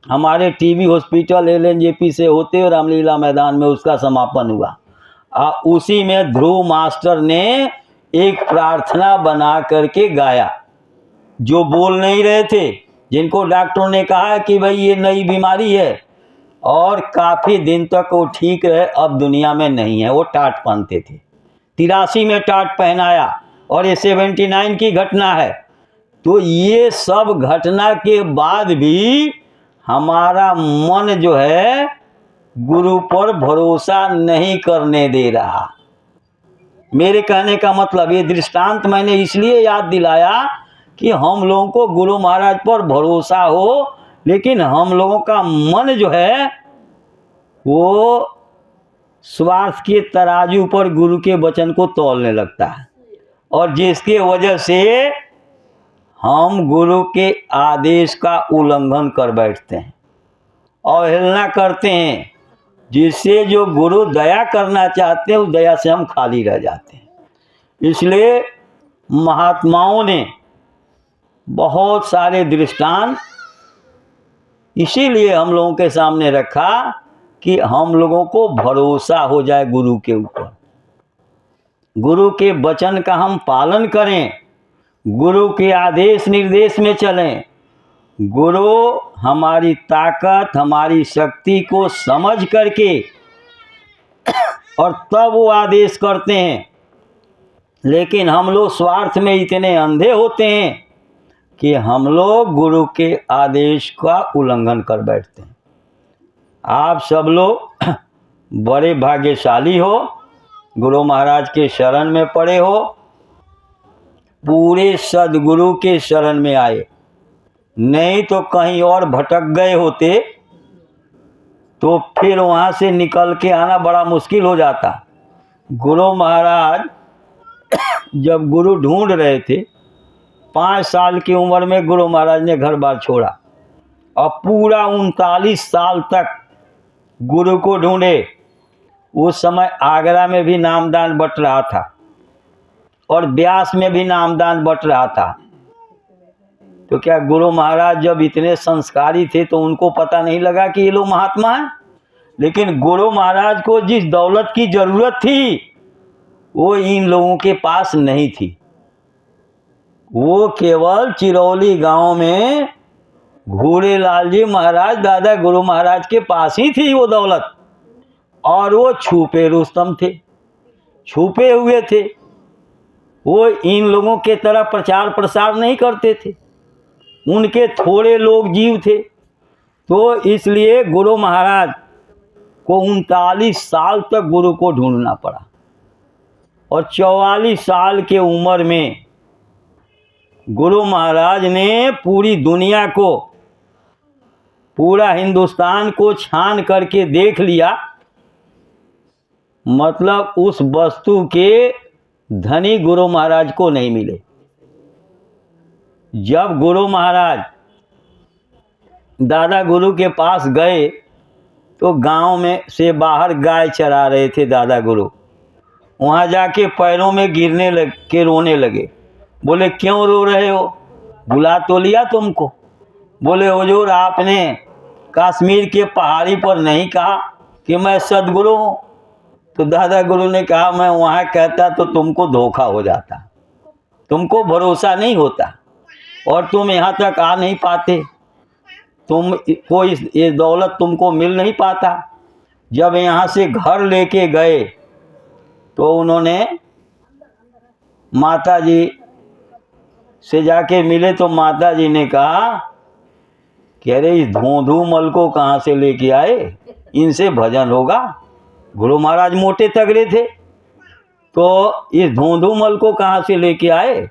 हमारे टीबी हॉस्पिटल एलएनजेपी से होते हुए रामलीला मैदान में उसका समापन हुआ। उसी में ध्रुव मास्टर ने एक प्रार्थना बना करके गाया, जो बोल नहीं रहे थे, जिनको डॉक्टरों ने कहा कि भाई ये नई बीमारी है, और काफ़ी दिन तक वो ठीक रहे, अब दुनिया में नहीं है। वो टाट पहनते थे, 83 में टाट पहनाया, और ये 79 की घटना है। तो ये सब घटना के बाद भी हमारा मन जो है गुरु पर भरोसा नहीं करने दे रहा। मेरे कहने का मतलब, ये दृष्टांत मैंने इसलिए याद दिलाया कि हम लोगों को गुरु महाराज पर भरोसा हो, लेकिन हम लोगों का मन जो है वो स्वार्थ के तराजू पर गुरु के वचन को तौलने लगता है, और जिसके वजह से हम गुरु के आदेश का उल्लंघन कर बैठते हैं, अवहेलना करते हैं, जिससे जो गुरु दया करना चाहते हैं उस दया से हम खाली रह जाते हैं। इसलिए महात्माओं ने बहुत सारे दृष्टांत इसीलिए हम लोगों के सामने रखा कि हम लोगों को भरोसा हो जाए गुरु के ऊपर, गुरु के वचन का हम पालन करें, गुरु के आदेश निर्देश में चलें। गुरु हमारी ताकत, हमारी शक्ति को समझ करके और तब वो आदेश करते हैं, लेकिन हम लोग स्वार्थ में इतने अंधे होते हैं कि हम लोग गुरु के आदेश का उल्लंघन कर बैठते हैं। आप सब लोग बड़े भाग्यशाली हो, गुरु महाराज के शरण में पड़े हो, पूरे सदगुरु के शरण में आए, नहीं तो कहीं और भटक गए होते तो फिर वहाँ से निकल के आना बड़ा मुश्किल हो जाता। गुरु महाराज जब गुरु ढूंढ रहे थे, 5 साल की उम्र में गुरु महाराज ने घर बार छोड़ा, और पूरा 39 साल तक गुरु को ढूंढे। उस समय आगरा में भी नामदान बट रहा था और ब्यास में भी नामदान बट रहा था। तो क्या गुरु महाराज जब इतने संस्कारी थे तो उनको पता नहीं लगा कि ये लोग महात्मा हैं? लेकिन गुरु महाराज को जिस दौलत की जरूरत थी वो इन लोगों के पास नहीं थी। वो केवल चिरौली गांव में घूरेलाल जी महाराज दादा गुरु महाराज के पास ही थी वो दौलत, और वो छुपे रुस्तम थे, छुपे हुए थे। वो इन लोगों के तरह प्रचार प्रसार नहीं करते थे, उनके थोड़े लोग जीव थे। तो इसलिए गुरु महाराज को 39 साल तक गुरु को ढूंढना पड़ा, और 44 साल के उम्र में गुरु महाराज ने पूरी दुनिया को, पूरा हिंदुस्तान को छान करके देख लिया। मतलब उस वस्तु के धनी गुरु महाराज को नहीं मिले। जब गुरु महाराज दादा गुरु के पास गए तो गांव में से बाहर गाय चरा रहे थे दादा गुरु। वहाँ जाके पैरों में गिरने लग के रोने लगे। बोले क्यों रो रहे हो, बुला तो लिया तुमको। बोले हुजूर आपने कश्मीर के पहाड़ी पर नहीं कहा कि मैं सदगुरु हूँ। तो दादा गुरु ने कहा मैं वहाँ कहता तो तुमको धोखा हो जाता, तुमको भरोसा नहीं होता और तुम यहाँ तक आ नहीं पाते, तुम कोई ये दौलत तुमको मिल नहीं पाता। जब यहाँ से घर लेके गए तो उन्होंने माता जी से जाके मिले तो माता जी ने कहा कि अरे इस धोंधू मल को कहाँ से लेके आए, इनसे भजन होगा। गुरु महाराज मोटे तगड़े थे, तो इस धोंधू मल को कहाँ से लेके आए,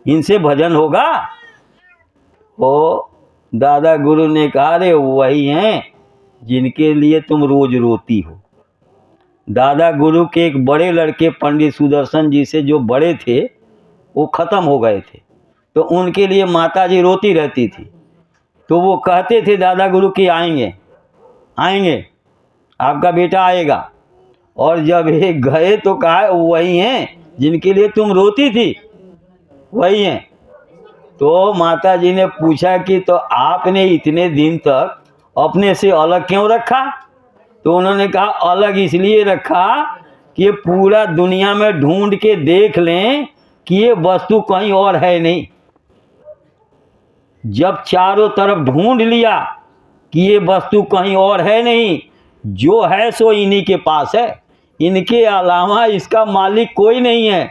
इनसे भजन होगा। वो दादा गुरु ने कहा अरे वही हैं जिनके लिए तुम रोज रोती हो, दादा गुरु के एक बड़े लड़के पंडित सुदर्शन जी से जो बड़े थे वो ख़त्म हो गए थे, तो उनके लिए माता जी रोती रहती थी। तो वो कहते थे दादा गुरु कि आएंगे आएंगे, आपका बेटा आएगा। और जब ये गए तो कहा वही हैं जिनके लिए तुम रोती थी, वही हैं। तो माता जी ने पूछा कि तो आपने इतने दिन तक अपने से अलग क्यों रखा? तो उन्होंने कहा अलग इसलिए रखा कि ये पूरा दुनिया में ढूंढ के देख लें कि ये वस्तु कहीं और है नहीं। जब चारों तरफ ढूंढ लिया कि ये वस्तु कहीं और है नहीं, जो है सो इन्हीं के पास है, इनके अलावा इसका मालिक कोई नहीं है,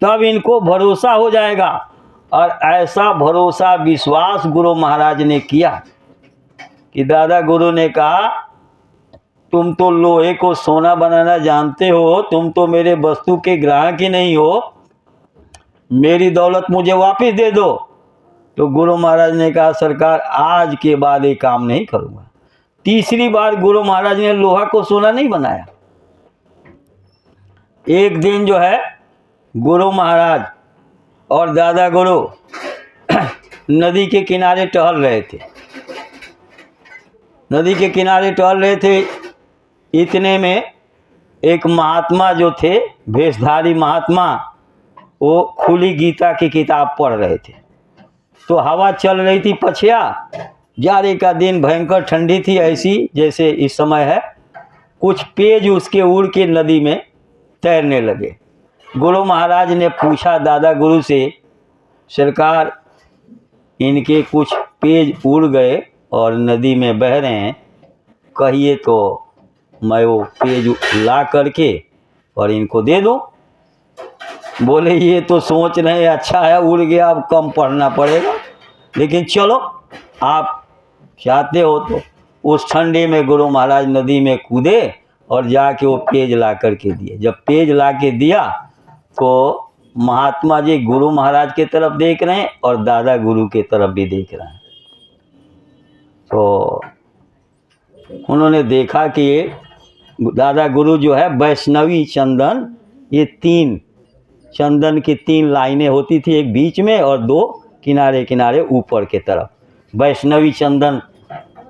तब इनको भरोसा हो जाएगा। और ऐसा भरोसा विश्वास गुरु महाराज ने किया कि दादा गुरु ने कहा तुम तो लोहे को सोना बनाना जानते हो, तुम तो मेरे वस्तु के ग्राहक ही नहीं हो, मेरी दौलत मुझे वापस दे दो। तो गुरु महाराज ने कहा सरकार आज के बाद ये काम नहीं करूँगा। तीसरी बार गुरु महाराज ने लोहा को सोना नहीं बनाया। एक दिन जो है गुरु महाराज और दादा गुरु नदी के किनारे टहल रहे थे। नदी के किनारे टहल रहे थे, इतने में एक महात्मा जो थे, भेषधारी महात्मा, वो खुली गीता की किताब पढ़ रहे थे। तो हवा चल रही थी पछिया, जाड़े का दिन, भयंकर ठंडी थी, ऐसी जैसे इस समय है। कुछ पेज उसके उड़ के नदी में तैरने लगे। गुरु महाराज ने पूछा दादा गुरु से सरकार इनके कुछ पेज उड़ गए और नदी में बह रहे हैं, कहिए तो मैं वो पेज ला करके और इनको दे दूं। बोले ये तो सोच रहे हैं अच्छा है उड़ गया, अब कम पढ़ना पड़ेगा, लेकिन चलो आप चाहते हो तो। उस ठंडे में गुरु महाराज नदी में कूदे और जाके वो पेज ला करके दिए। जब पेज ला के दिया तो महात्मा जी गुरु महाराज के तरफ देख रहे हैं और दादा गुरु के तरफ भी देख रहे हैं। तो उन्होंने देखा कि ये दादा गुरु जो है वैष्णवी चंदन, ये 3 चंदन की 3 लाइनें होती थी, एक बीच में और 2 किनारे किनारे ऊपर के तरफ। वैष्णवी चंदन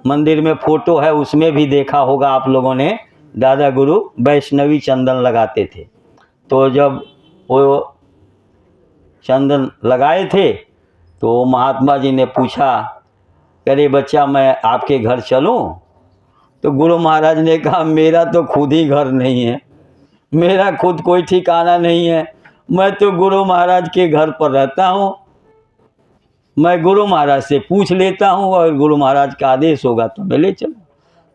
मंदिर में फ़ोटो है, उसमें भी देखा होगा आप लोगों ने, दादा गुरु वैष्णवी चंदन लगाते थे। तो जब वो चंदन लगाए थे तो महात्मा जी ने पूछा अरे बच्चा मैं आपके घर चलूं? तो गुरु महाराज ने कहा मेरा तो खुद ही घर नहीं है, मेरा खुद कोई ठिकाना नहीं है, मैं तो गुरु महाराज के घर पर रहता हूँ, मैं गुरु महाराज से पूछ लेता हूँ और गुरु महाराज का आदेश होगा तो मैं ले चलूँ।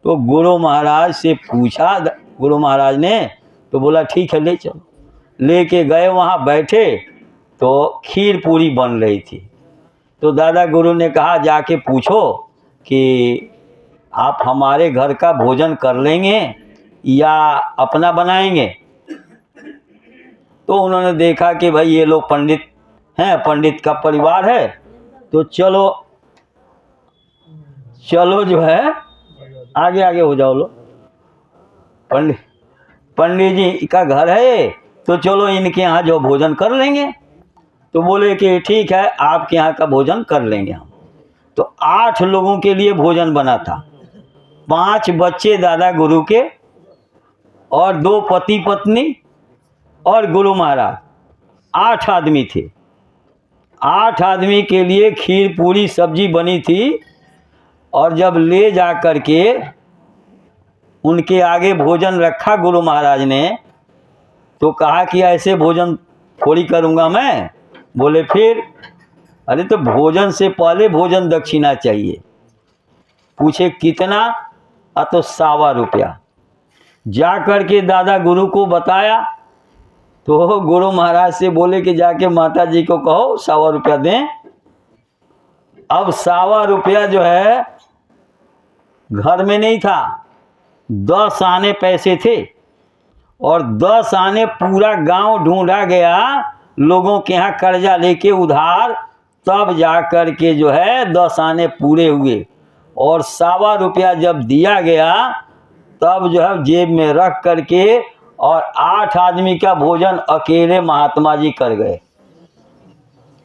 तो गुरु महाराज से पूछा गुरु महाराज ने, तो बोला ठीक है ले चलो। लेके गए, वहाँ बैठे तो खीर पूरी बन रही थी। तो दादा गुरु ने कहा जाके पूछो कि आप हमारे घर का भोजन कर लेंगे या अपना बनाएंगे? तो उन्होंने देखा कि भाई ये लोग पंडित हैं, पंडित का परिवार है, तो चलो चलो जो है आगे आगे हो जाओ लो, पंडित जी का घर है तो चलो इनके यहाँ जो भोजन कर लेंगे। तो बोले कि ठीक है आपके यहाँ का भोजन कर लेंगे हम। तो 8 लोगों के लिए भोजन बना था, 5 बच्चे दादा गुरु के और 2 पति पत्नी और गुरु महाराज, 8 आदमी थे। 8 आदमी के लिए खीर पूरी सब्जी बनी थी। और जब ले जा कर के उनके आगे भोजन रखा गुरु महाराज ने, तो कहा कि ऐसे भोजन थोड़ी करूँगा मैं। बोले फिर? अरे तो भोजन से पहले भोजन दक्षिणा चाहिए। पूछे कितना? तो 1.25 रुपया। जा कर के दादा गुरु को बताया तो गुरु महाराज से बोले कि जाके माता जी को कहो 1.25 रुपया दें। अब 1.25 रुपया जो है घर में नहीं था, 10 आने पैसे थे और 10 आने पूरा गांव ढूंढा गया, लोगों के यहाँ कर्जा लेके उधार, तब जा कर के जो है 10 आने पूरे हुए। और 1.25 रुपया जब दिया गया तब जो है जेब में रख करके और 8 आदमी का भोजन अकेले महात्मा जी कर गए।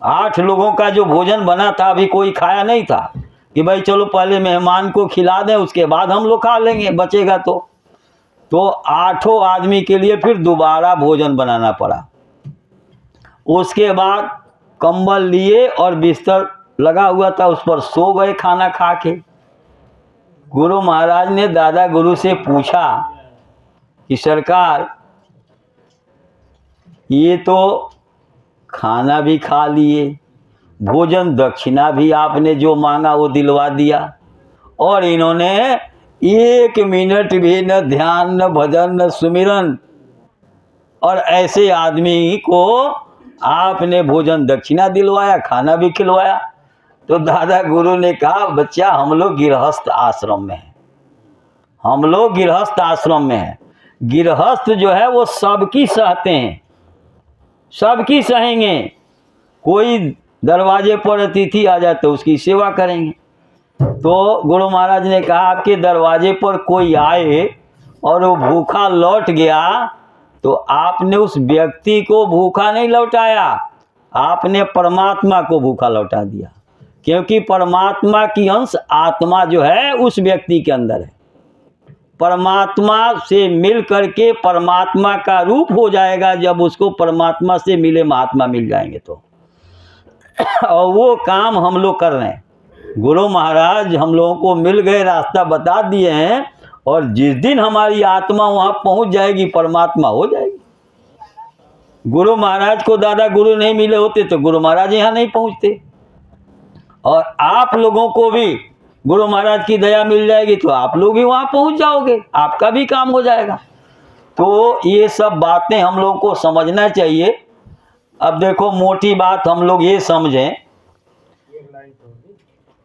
8 लोगों का जो भोजन बना था अभी कोई खाया नहीं था कि भाई चलो पहले मेहमान को खिला दें उसके बाद हम लोग खा लेंगे बचेगा तो 8 आदमी के लिए फिर दोबारा भोजन बनाना पड़ा। उसके बाद कंबल लिए और बिस्तर लगा हुआ था उस पर सो गए खाना खा के। गुरु महाराज ने दादा गुरु से पूछा कि सरकार ये तो खाना भी खा लिए, भोजन दक्षिणा भी आपने जो मांगा वो दिलवा दिया, और इन्होंने 1 मिनट भी न ध्यान न भजन न सुमिरन, और ऐसे आदमी को आपने भोजन दक्षिणा दिलवाया, खाना भी खिलवाया। तो दादा गुरु ने कहा बच्चा हम लोग गृहस्थ आश्रम में हैं, हम लोग गृहस्थ आश्रम में हैं। गृहस्थ जो है वो सबकी सहते हैं, सबकी सहेंगे। कोई दरवाजे पर अतिथि आ जाए तो उसकी सेवा करेंगे। तो गुरु महाराज ने कहा आपके दरवाजे पर कोई आए और वो भूखा लौट गया तो आपने उस व्यक्ति को भूखा नहीं लौटाया, आपने परमात्मा को भूखा लौटा दिया, क्योंकि परमात्मा की अंश आत्मा जो है उस व्यक्ति के अंदर है। परमात्मा से मिल करके परमात्मा का रूप हो जाएगा जब उसको परमात्मा से मिले महात्मा मिल जाएंगे तो। और वो काम हम लोग कर रहे हैं। गुरु महाराज हम लोगों को मिल गए, रास्ता बता दिए हैं, और जिस दिन हमारी आत्मा वहाँ पहुँच जाएगी परमात्मा हो जाएगी। गुरु महाराज को दादा गुरु नहीं मिले होते तो गुरु महाराज यहाँ नहीं पहुँचते, और आप लोगों को भी गुरु महाराज की दया मिल जाएगी तो आप लोग भी वहाँ पहुँच जाओगे, आपका भी काम हो जाएगा। तो ये सब बातें हम लोगों को समझना चाहिए। अब देखो मोटी बात हम लोग ये समझें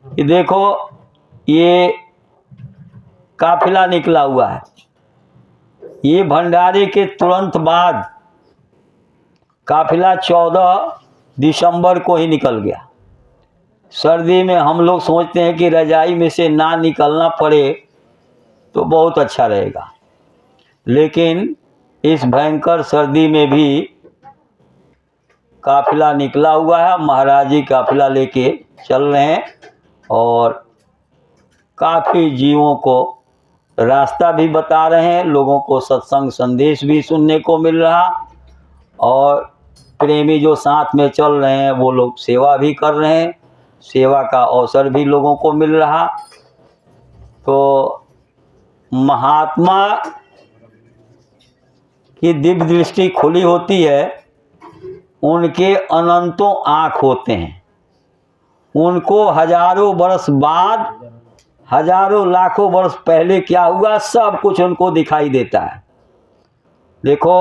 कि देखो ये काफिला निकला हुआ है, ये भंडारे के तुरंत बाद काफिला 14 दिसंबर को ही निकल गया। सर्दी में हम लोग सोचते हैं कि रजाई में से ना निकलना पड़े तो बहुत अच्छा रहेगा, लेकिन इस भयंकर सर्दी में भी काफिला निकला हुआ है। महाराज जी काफिला लेके चल रहे हैं और काफ़ी जीवों को रास्ता भी बता रहे हैं, लोगों को सत्संग संदेश भी सुनने को मिल रहा, और प्रेमी जो साथ में चल रहे हैं वो लोग सेवा भी कर रहे हैं, सेवा का अवसर भी लोगों को मिल रहा। तो महात्मा की दिव्य दृष्टि खुली होती है, उनके अनंतों आँख होते हैं, उनको हजारों वर्ष बाद, हजारों लाखों वर्ष पहले क्या हुआ सब कुछ उनको दिखाई देता है। देखो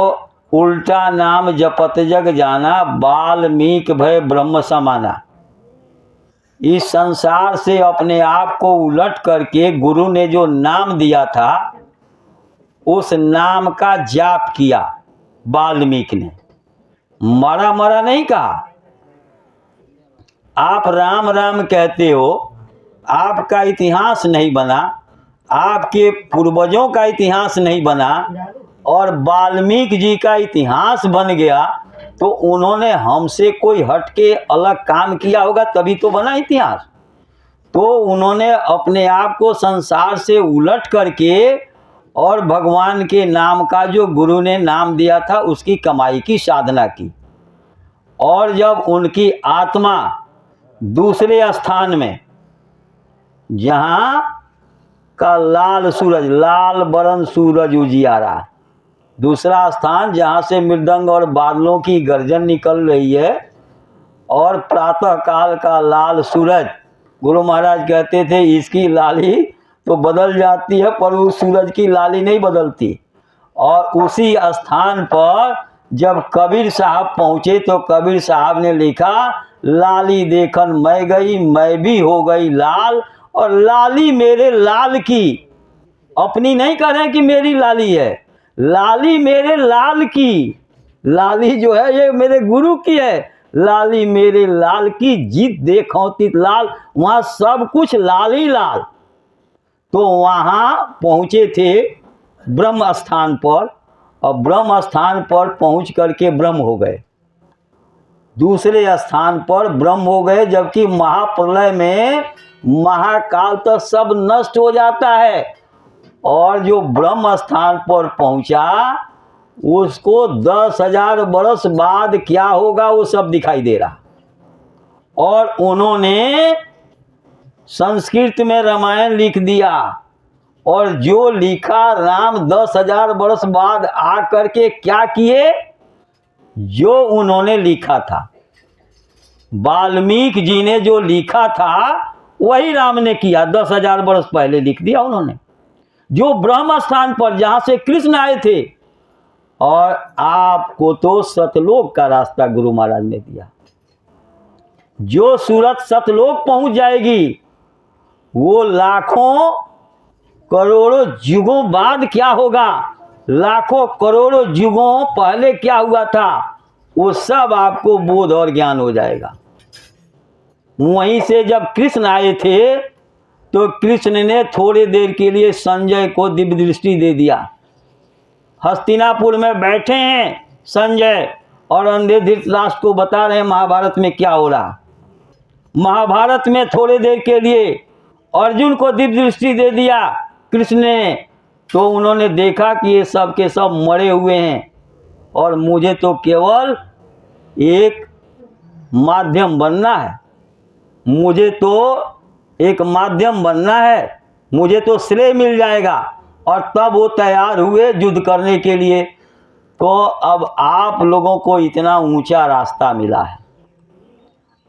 उल्टा नाम जपत जग जाना, वाल्मीकि भय ब्रह्म समाना। इस संसार से अपने आप को उलट करके गुरु ने जो नाम दिया था उस नाम का जाप किया वाल्मीकि ने, मरा मरा नहीं कहा। आप राम राम कहते हो, आपका इतिहास नहीं बना, आपके पूर्वजों का इतिहास नहीं बना, और वाल्मीकि जी का इतिहास बन गया तो उन्होंने हमसे कोई हट के अलग काम किया होगा तभी तो बना इतिहास। तो उन्होंने अपने आप को संसार से उलट करके और भगवान के नाम का जो गुरु ने नाम दिया था उसकी कमाई की साधना की। और जब उनकी आत्मा दूसरे स्थान में जहाँ का लाल सूरज, लाल बरन सूरज उजियारा, दूसरा स्थान जहाँ से मृदंग और बादलों की गर्जन निकल रही है और प्रातः काल का लाल सूरज, गुरु महाराज कहते थे इसकी लाली तो बदल जाती है पर उस सूरज की लाली नहीं बदलती। और उसी स्थान पर जब कबीर साहब पहुँचे तो कबीर साहब ने लिखा लाली देखन मैं गई, मैं भी हो गई लाल, और लाली मेरे लाल की, अपनी नहीं कह रहे कि मेरी लाली है, लाली मेरे लाल की, लाली जो है ये मेरे गुरु की है, लाली मेरे लाल की जीत देखौती लाल, वहाँ सब कुछ लाल ही लाल। तो वहाँ पहुँचे थे ब्रह्म स्थान पर और ब्रह्म स्थान पर पहुंच करके ब्रह्म हो गए, दूसरे स्थान पर ब्रह्म हो गए, जबकि महाप्रलय में महाकाल तो सब नष्ट हो जाता है। और जो ब्रह्म स्थान पर पहुंचा उसको 10,000 वर्ष बाद क्या होगा वो सब दिखाई दे रहा। और उन्होंने संस्कृत में रामायण लिख दिया, और जो लिखा राम 10,000 वर्ष बाद आकर के क्या किए, जो उन्होंने लिखा था, वाल्मीकि जी ने जो लिखा था वही राम ने किया। 10,000 वर्ष पहले लिख दिया उन्होंने, जो ब्रह्म स्थान पर जहां से कृष्ण आए थे। और आपको तो सतलोक का रास्ता गुरु महाराज ने दिया। जो सूरत सतलोक पहुंच जाएगी वो लाखों करोड़ों युगों बाद क्या होगा, लाखों करोड़ों युगों पहले क्या हुआ था, वो सब आपको बोध और ज्ञान हो जाएगा। वहीं से जब कृष्ण आए थे तो कृष्ण ने थोड़ी देर के लिए संजय को दिव्य दृष्टि दे दिया। हस्तिनापुर में बैठे हैं संजय और अंधे धृतराष्ट्र को बता रहे हैं महाभारत में क्या हो रहा। महाभारत में थोड़ी देर के लिए अर्जुन को दिव्य दृष्टि दे दिया कृष्ण ने, तो उन्होंने देखा कि ये सब के सब मरे हुए हैं और मुझे तो केवल एक माध्यम बनना है, मुझे तो एक माध्यम बनना है, मुझे तो श्रेय मिल जाएगा। और तब वो तैयार हुए युद्ध करने के लिए। तो अब आप लोगों को इतना ऊंचा रास्ता मिला है।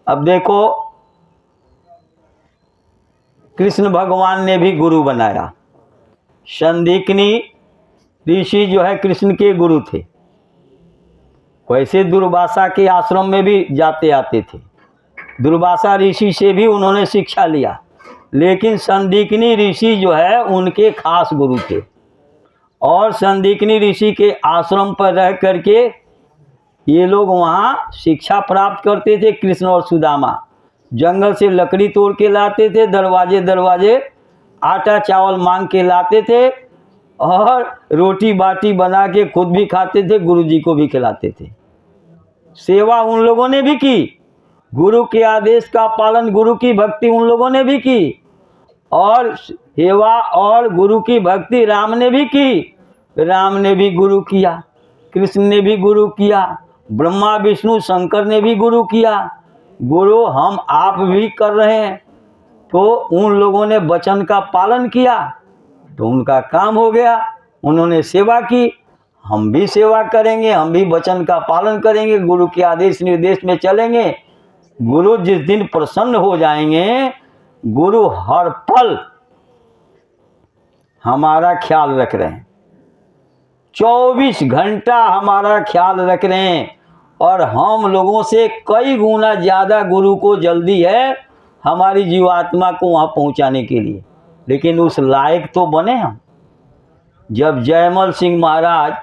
अब देखो, कृष्ण भगवान ने भी गुरु बनाया। संदीकनी ऋषि जो है कृष्ण के गुरु थे। वैसे दुर्वासा के आश्रम में भी जाते आते थे, दुर्वासा ऋषि से भी उन्होंने शिक्षा लिया, लेकिन संदीकनी ऋषि जो है उनके खास गुरु थे। और संदीकनी ऋषि के आश्रम पर रह करके ये लोग वहाँ शिक्षा प्राप्त करते थे। कृष्ण और सुदामा जंगल से लकड़ी तोड़ के लाते थे, दरवाजे दरवाजे आटा चावल मांग के लाते थे, और रोटी बाटी बना के खुद भी खाते थे, गुरुजी को भी खिलाते थे। सेवा उन लोगों ने भी की, गुरु के आदेश का पालन, गुरु की भक्ति उन लोगों ने भी की, और सेवा और गुरु की भक्ति राम ने भी की। राम ने भी गुरु किया, कृष्ण ने भी गुरु किया, ब्रह्मा विष्णु शंकर ने भी गुरु किया, गुरु हम आप भी कर रहे हैं। तो उन लोगों ने वचन का पालन किया तो उनका काम हो गया, उन्होंने सेवा की। हम भी सेवा करेंगे, हम भी वचन का पालन करेंगे, गुरु के आदेश निर्देश में चलेंगे। गुरु जिस दिन प्रसन्न हो जाएंगे, गुरु हर पल हमारा ख्याल रख रहे हैं, 24 घंटा हमारा ख्याल रख रहे हैं, और हम लोगों से कई गुना ज़्यादा गुरु को जल्दी है हमारी जीवात्मा को वहाँ पहुँचाने के लिए। लेकिन उस लायक तो बने हम। जब जयमल सिंह महाराज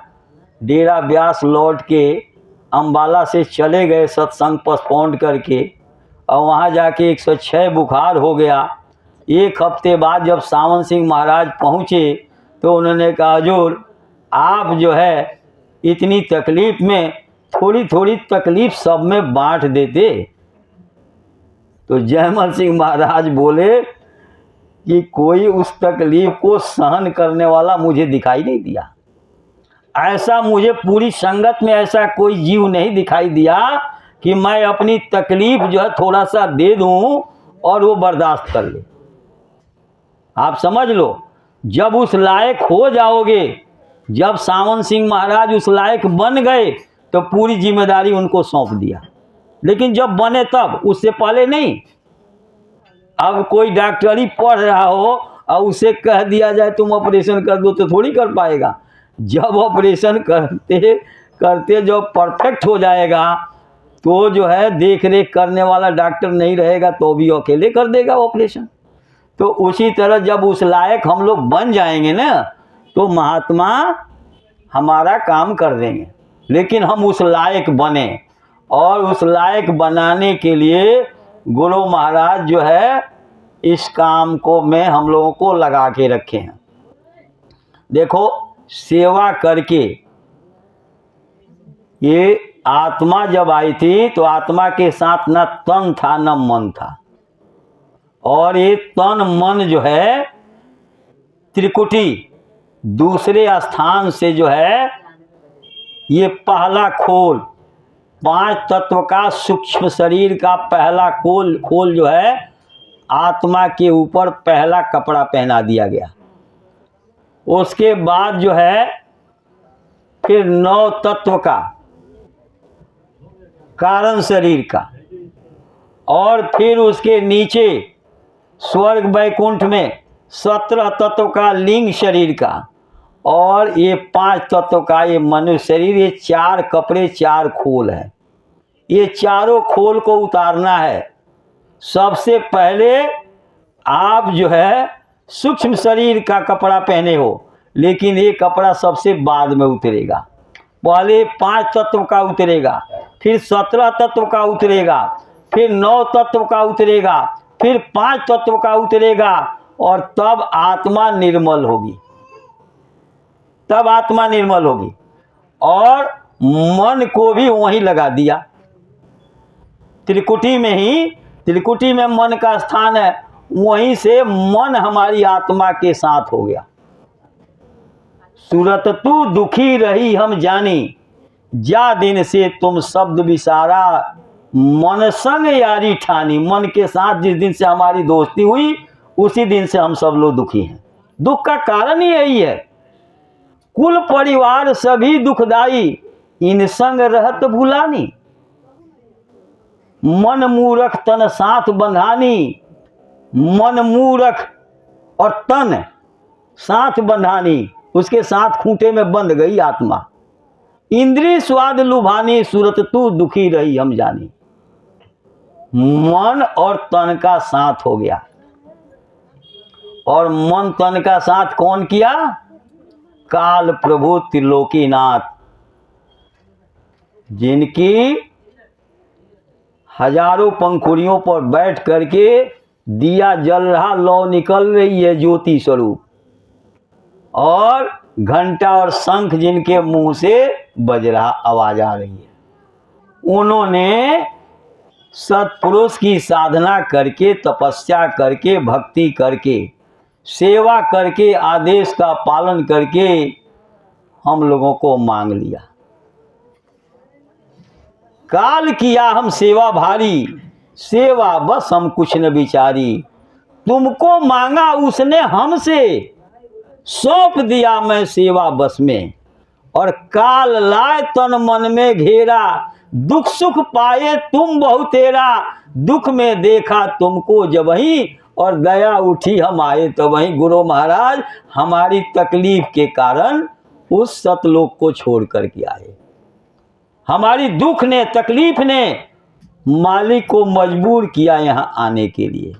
डेरा ब्यास लौट के अम्बाला से चले गए सत्संग पोस्टपोन करके, और वहाँ जाके 106 बुखार हो गया। एक हफ्ते बाद जब सावन सिंह महाराज पहुँचे तो उन्होंने कहा, हुजूर आप जो है इतनी तकलीफ में थोड़ी थोड़ी तकलीफ सब में बांट देते। तो जयमल सिंह महाराज बोले कि कोई उस तकलीफ को सहन करने वाला मुझे दिखाई नहीं दिया। ऐसा मुझे पूरी संगत में ऐसा कोई जीव नहीं दिखाई दिया कि मैं अपनी तकलीफ जो है थोड़ा सा दे दूं और वो बर्दाश्त कर ले। आप समझ लो, जब उस लायक हो जाओगे, जब सावन सिंह महाराज उस लायक बन गए तो पूरी जिम्मेदारी उनको सौंप दिया। लेकिन जब बने तब, उससे पहले नहीं। अब कोई डॉक्टरी पढ़ रहा हो और उसे कह दिया जाए तुम ऑपरेशन कर दो तो थोड़ी कर पाएगा। जब ऑपरेशन करते करते जब परफेक्ट हो जाएगा तो जो है देख रेख करने वाला डॉक्टर नहीं रहेगा तो भी अकेले कर देगा ऑपरेशन। तो उसी तरह जब उस लायक हम लोग बन जाएंगे ना तो महात्मा हमारा काम कर देंगे। लेकिन हम उस लायक बने, और उस लायक बनाने के लिए गुरु महाराज जो है इस काम को में हम लोगों को लगा के रखे हैं। देखो, सेवा करके ये आत्मा जब आई थी तो आत्मा के साथ न तन था न मन था, और ये तन मन जो है त्रिकुटी दूसरे स्थान से जो है ये पहला खोल, 5 तत्व का सूक्ष्म शरीर का पहला खोल जो है आत्मा के ऊपर पहला कपड़ा पहना दिया गया। उसके बाद जो है फिर 9 तत्व का कारण शरीर का, और फिर उसके नीचे स्वर्ग वैकुंठ में 17 तत्व का लिंग शरीर का, और ये 5 तत्व का ये मनुष्य शरीर। ये 4 कपड़े 4 खोल है। ये चारों खोल को उतारना है। सबसे पहले आप जो है सूक्ष्म शरीर का कपड़ा पहने हो, लेकिन ये कपड़ा सबसे बाद में उतरेगा। पहले 5 तत्व का उतरेगा, फिर 17 तत्व का उतरेगा, फिर 9 तत्व का उतरेगा, फिर 5 तत्व का उतरेगा, और तब आत्मा निर्मल होगी। तब आत्मा निर्मल होगी। और मन को भी वहीं लगा दिया, त्रिकुटी में ही, त्रिकुटी में मन का स्थान है, वहीं से मन हमारी आत्मा के साथ हो गया। सूरत तू दुखी रही हम जानी, जा दिन से तुम शब्द विसारा, मन संग यारी ठानी। मन के साथ जिस दिन से हमारी दोस्ती हुई उसी दिन से हम सब लोग दुखी हैं। दुख का कारण ही यही है। कुल परिवार सभी दुखदाई, इन संग रहत भुलानी। मन मूरख तन साथ बंधानी, मन मूरख और तन साथ बंधानी, उसके साथ खूंटे में बंध गई आत्मा। इंद्रिय स्वाद लुभानी, सूरत तू दुखी रही हम जानी। मन और तन का साथ हो गया। और मन तन का साथ कौन किया? काल प्रभु त्रिलोकीनाथ, जिनकी हजारों पंखुड़ियों पर बैठ करके दिया जल रहा, लौ निकल रही है ज्योति स्वरूप, और घंटा और शंख जिनके मुंह से बज रहा, आवाज आ रही है। उन्होंने सत्पुरुष की साधना करके, तपस्या करके, भक्ति करके, सेवा करके, आदेश का पालन करके हम लोगों को मांग लिया। काल किया हम सेवा भारी, सेवा बस हम कुछ न विचारी। तुमको मांगा उसने हमसे, सौंप दिया मैं सेवा बस में। और काल लाए तन मन में घेरा, दुख सुख पाए तुम बहुतेरा। दुख में देखा तुमको जबहीं, और दया उठी हम आए तबहीं। गुरु महाराज हमारी तकलीफ के कारण उस सतलोक को छोड़ करके आए। हमारी दुख ने, तकलीफ ने मालिक को मजबूर किया यहाँ आने के लिए।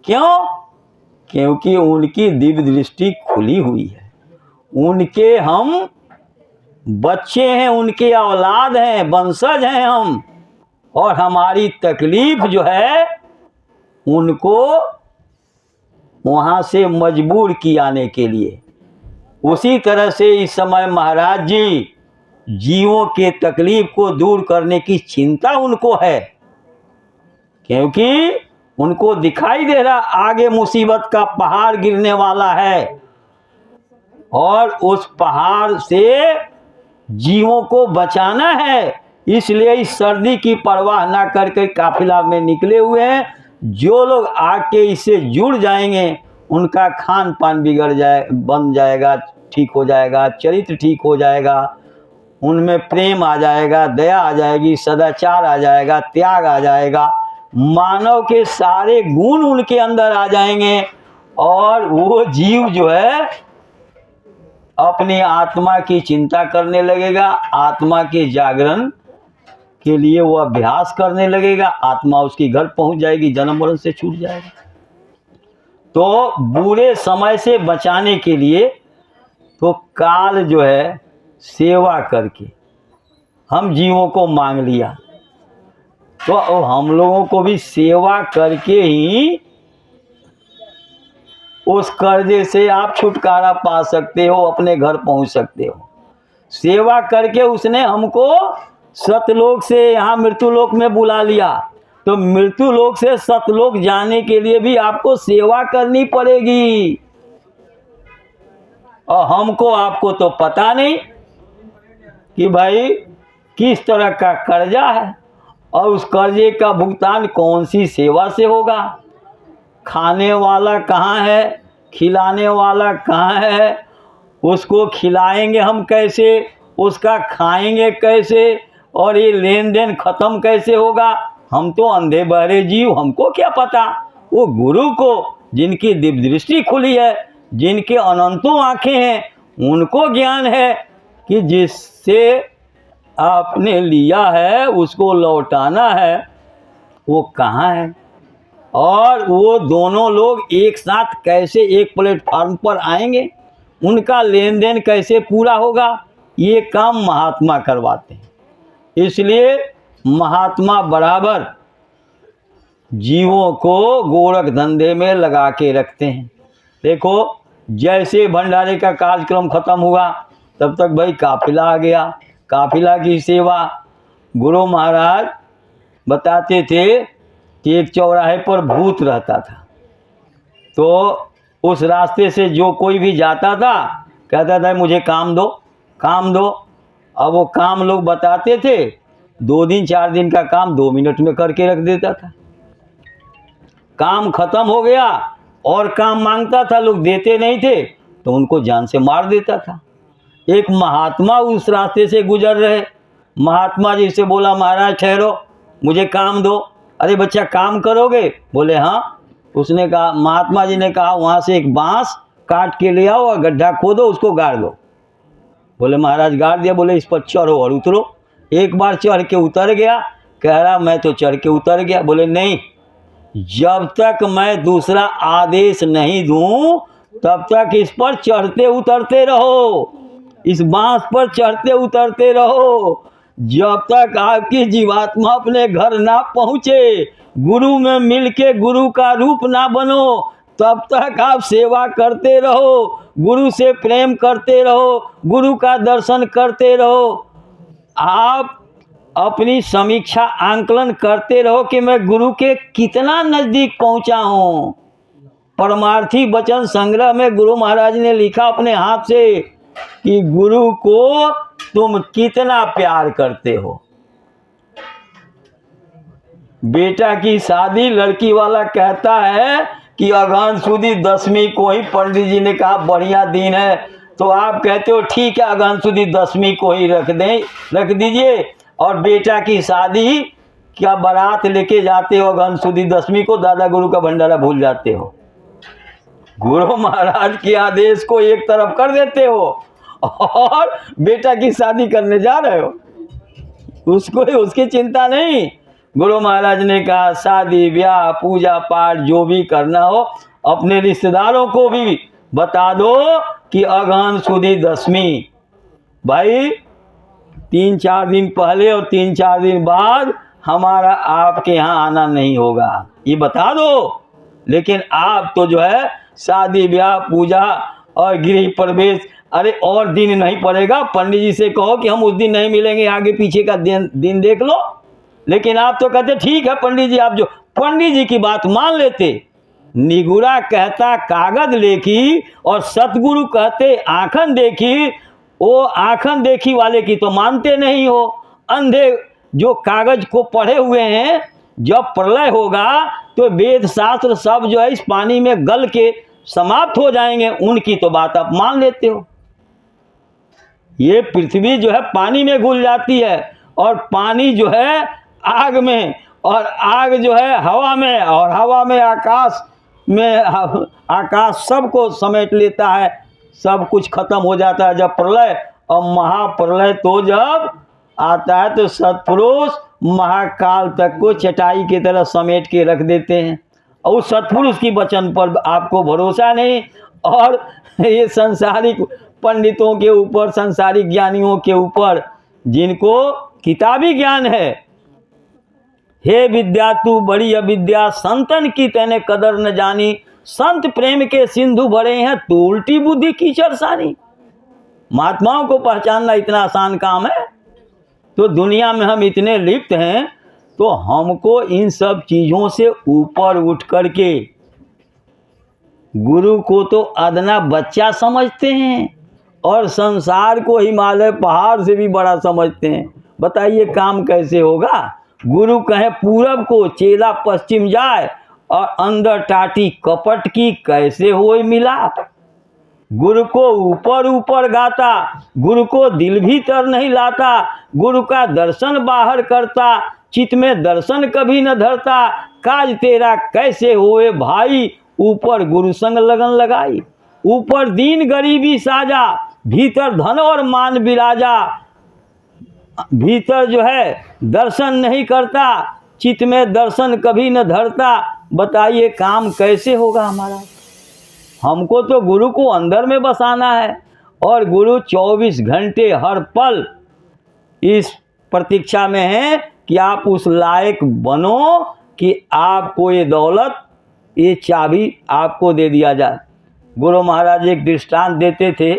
क्यों? क्योंकि उनकी दिव्य दृष्टि खुली हुई है। उनके हम बच्चे हैं, उनके औलाद हैं, वंशज हैं हम, और हमारी तकलीफ जो है उनको वहाँ से मजबूर किया आने के लिए। उसी तरह से इस समय महाराज जी जीवों के तकलीफ को दूर करने की चिंता उनको है, क्योंकि उनको दिखाई दे रहा आगे मुसीबत का पहाड़ गिरने वाला है, और उस पहाड़ से जीवों को बचाना है। इसलिए इस सर्दी की परवाह ना करके काफिला में निकले हुए हैं। जो लोग आके इससे जुड़ जाएंगे उनका खान पान बन जाएगा, ठीक हो जाएगा, चरित्र ठीक हो जाएगा, उनमें प्रेम आ जाएगा, दया आ जाएगी, सदाचार आ जाएगा, त्याग आ जाएगा, मानव के सारे गुण उनके अंदर आ जाएंगे, और वो जीव जो है अपनी आत्मा की चिंता करने लगेगा। आत्मा के जागरण के लिए वो अभ्यास करने लगेगा। आत्मा उसकी घर पहुंच जाएगी, जन्म मरण से छूट जाएगा। तो बुरे समय से बचाने के लिए तो काल जो है सेवा करके हम जीवों को मांग लिया, तो हम लोगों को भी सेवा करके ही उस कर्जे से आप छुटकारा पा सकते हो, अपने घर पहुंच सकते हो। सेवा करके उसने हमको सतलोक से यहाँ मृत्युलोक में बुला लिया। तो मृत्युलोक से सतलोक जाने के लिए भी आपको सेवा करनी पड़ेगी। और हमको आपको तो पता नहीं कि भाई किस तरह का कर्जा है और उस कर्जे का भुगतान कौन सी सेवा से होगा। खाने वाला कहाँ है, खिलाने वाला कहाँ है, उसको खिलाएंगे हम कैसे, उसका खाएंगे कैसे, और ये लेन देन खत्म कैसे होगा। हम तो अंधे बहरे जीव, हमको क्या पता। वो गुरु को, जिनकी दिव्य दृष्टि खुली है, जिनके अनंतों आंखें हैं, उनको ज्ञान है कि जिससे आपने लिया है उसको लौटाना है, वो कहाँ है। और वो दोनों लोग एक साथ कैसे एक प्लेटफार्म पर आएंगे, उनका लेन देन कैसे पूरा होगा, ये काम महात्मा करवाते हैं। इसलिए महात्मा बराबर जीवों को गोरख धंधे में लगा के रखते हैं। देखो, जैसे भंडारे का कार्यक्रम खत्म हुआ तब तक भाई काफिला आ गया। काफिला की सेवा गुरु महाराज बताते थे कि एक चौराहे पर भूत रहता था। तो उस रास्ते से जो कोई भी जाता था कहता था मुझे काम दो, काम दो। अब वो काम लोग बताते थे, 2 दिन 4 दिन का काम 2 मिनट में करके रख देता था। काम खत्म हो गया और काम मांगता था, लोग देते नहीं थे तो उनको जान से मार देता था। एक महात्मा उस रास्ते से गुजर रहे, महात्मा जी से बोला महाराज ठहरो, मुझे काम दो। अरे बच्चा काम करोगे? बोले हाँ। उसने कहा, महात्मा जी ने कहा वहाँ से एक बांस काट के ले आओ और गड्ढा खोदो, उसको गाड़ दो। बोले महाराज गाड़ दिया। बोले इस पर चढ़ो और उतरो। एक बार चढ़ के उतर गया, कह रहा मैं तो चढ़ के उतर गया। बोले नहीं, जब तक मैं दूसरा आदेश नहीं दूं तब तक इस पर चढ़ते उतरते रहो, इस बांस पर चढ़ते उतरते रहो, जब तक आपकी जीवात्मा अपने घर ना पहुँचे, गुरु में मिलके गुरु का रूप ना बनो, तब तक आप सेवा करते रहो, गुरु से प्रेम करते रहो, गुरु का दर्शन करते रहो। आप अपनी समीक्षा आंकलन करते रहो कि मैं गुरु के कितना नज़दीक पहुंचा हूं। परमार्थी वचन संग्रह में गुरु महाराज ने लिखा अपने हाथ से कि गुरु को तुम कितना प्यार करते हो। बेटा की शादी, लड़की वाला कहता है कि अगहन सुदी 10वीं को ही पंडित जी ने कहा बढ़िया दिन है, तो आप कहते हो ठीक है अगहन सुदी 10वीं को ही रख दीजिए। और बेटा की शादी क्या बारात लेके जाते हो अगहन सुदी 10वीं को, दादा गुरु का भंडारा भूल जाते हो। गुरु महाराज के आदेश को एक तरफ कर देते हो और बेटा की शादी करने जा रहे हो, उसको उसकी चिंता नहीं। गुरु महाराज ने कहा शादी ब्याह पूजा पाठ जो भी करना हो अपने रिश्तेदारों को भी बता दो कि अगहन सुदी 10वीं। भाई 3-4 दिन पहले और 3-4 दिन बाद हमारा आपके यहाँ आना नहीं होगा, ये बता दो। लेकिन आप तो जो है शादी ब्याह पूजा और गृह प्रवेश, अरे और दिन नहीं पड़ेगा, पंडित जी से कहो कि हम उस दिन नहीं मिलेंगे, आगे पीछे का दिन देख लो। लेकिन आप तो कहते ठीक है पंडित जी, आप जो पंडित जी की बात मान लेते। निगुड़ा कहता कागज लेखी और सतगुरु कहते आँखन देखी, वो आँखन देखी वाले की तो मानते नहीं हो। अंधे जो कागज को पढ़े हुए हैं, जब प्रलय होगा तो वेद शास्त्र सब जो है इस पानी में गल के समाप्त हो जाएंगे, उनकी तो बात आप मान लेते हो। ये पृथ्वी जो है पानी में घुल जाती है और पानी जो है आग में, और आग जो है हवा में, और हवा में आकाश में, आकाश सबको समेट लेता है, सब कुछ खत्म हो जाता है जब प्रलय। और महाप्रलय तो जब आता है तो सत्पुरुष महाकाल तक को चटाई की तरह समेट के रख देते हैं। और उस सत्पुरुष की वचन पर आपको भरोसा नहीं, और ये संसारिक पंडितों के ऊपर, संसारिक ज्ञानियों के ऊपर, जिनको किताबी ज्ञान है। हे विद्या तू बड़ी अविद्या, संतन की तेने कदर न जानी, संत प्रेम के सिंधु भरे हैं, तू उल्टी बुद्धि कीचड़ सानी। महात्माओं को पहचानना इतना आसान काम है? तो दुनिया में हम इतने लिप्त हैं, तो हमको इन सब चीज़ों से ऊपर उठ कर के गुरु को तो अदना बच्चा समझते हैं और संसार को हिमालय पहाड़ से भी बड़ा समझते हैं। बताइए काम कैसे होगा? गुरु कहे पूरब को, चेला पश्चिम जाए, और अंदर टाटी कपट की कैसे होए मिलाप। गुरु को ऊपर ऊपर गाता, गुरु को दिल भीतर नहीं लाता, गुरु का दर्शन बाहर करता, चित्त में दर्शन कभी न धरता। काज तेरा कैसे होए भाई, ऊपर गुरु संग लगन लगाई। ऊपर दीन गरीबी साजा, भीतर धन और मान बिराजा। भीतर जो है दर्शन नहीं करता, चित्त में दर्शन कभी न धरता। बताइए काम कैसे होगा हमारा? हमको तो गुरु को अंदर में बसाना है, और गुरु 24 घंटे हर पल इस प्रतीक्षा में है कि आप उस लायक बनो कि आपको ये दौलत, ये चाबी आपको दे दिया जाए। गुरु महाराज एक दृष्टांत देते थे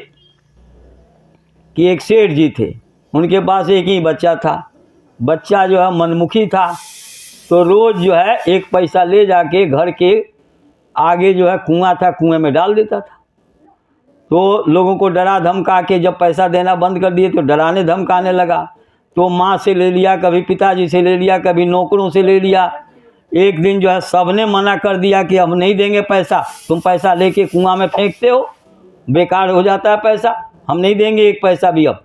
कि एक सेठ जी थे, उनके पास एक ही बच्चा था। बच्चा जो है मनमुखी था, तो रोज़ जो है एक पैसा ले जाके घर के आगे जो है कुआं था, कुएं में डाल देता था। तो लोगों को डरा धमका के जब पैसा देना बंद कर दिए तो डराने धमकाने लगा। तो माँ से ले लिया, कभी पिताजी से ले लिया, कभी नौकरों से ले लिया। एक दिन जो है सबने मना कर दिया कि हम नहीं देंगे पैसा, तुम पैसा लेके कुआं में फेंकते हो, बेकार हो जाता है पैसा, हम नहीं देंगे एक पैसा भी अब।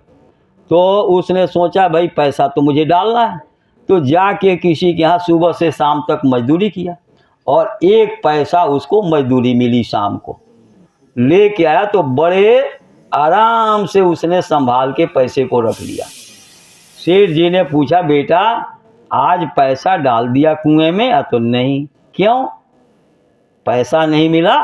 तो उसने सोचा भाई पैसा तो मुझे डालना है, तो जाके किसी के यहाँ सुबह से शाम तक मजदूरी किया, और एक पैसा उसको मजदूरी मिली शाम को। लेके आया तो बड़े आराम से उसने संभाल के पैसे को रख लिया। सेठ जी ने पूछा बेटा आज पैसा डाल दिया कुएं में? तो नहीं। क्यों? पैसा नहीं मिला?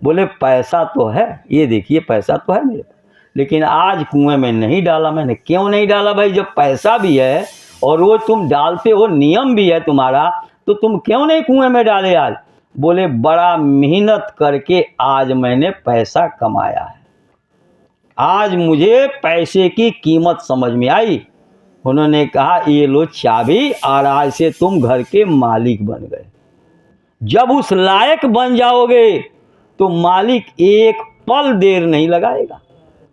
बोले पैसा तो है, ये देखिए पैसा तो है मेरे पास, लेकिन आज कुएं में नहीं डाला मैंने। क्यों नहीं डाला भाई? जब पैसा भी है और वो तुम डालते हो, नियम भी है तुम्हारा, तो तुम क्यों नहीं कुएं में डाले आज? बोले बड़ा मेहनत करके आज मैंने पैसा कमाया है, आज मुझे पैसे की कीमत समझ में आई। उन्होंने कहा ये लो चाबी, और आज से तुम घर के मालिक बन गए। जब उस लायक बन जाओगे तो मालिक एक पल देर नहीं लगाएगा,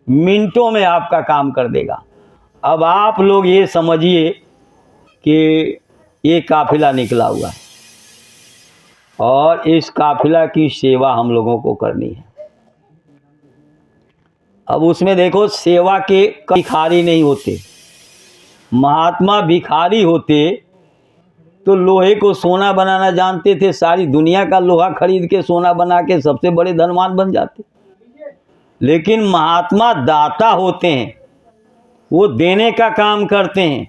मिनटों में आपका काम कर देगा। अब आप लोग ये समझिए कि ये काफिला निकला हुआ है, और इस काफिला की सेवा हम लोगों को करनी है। अब उसमें देखो सेवा के भिखारी नहीं होते। महात्मा भिखारी होते तो लोहे को सोना बनाना जानते थे, सारी दुनिया का लोहा खरीद के सोना बना के सबसे बड़े धनवान बन जाते। लेकिन महात्मा दाता होते हैं, वो देने का काम करते हैं।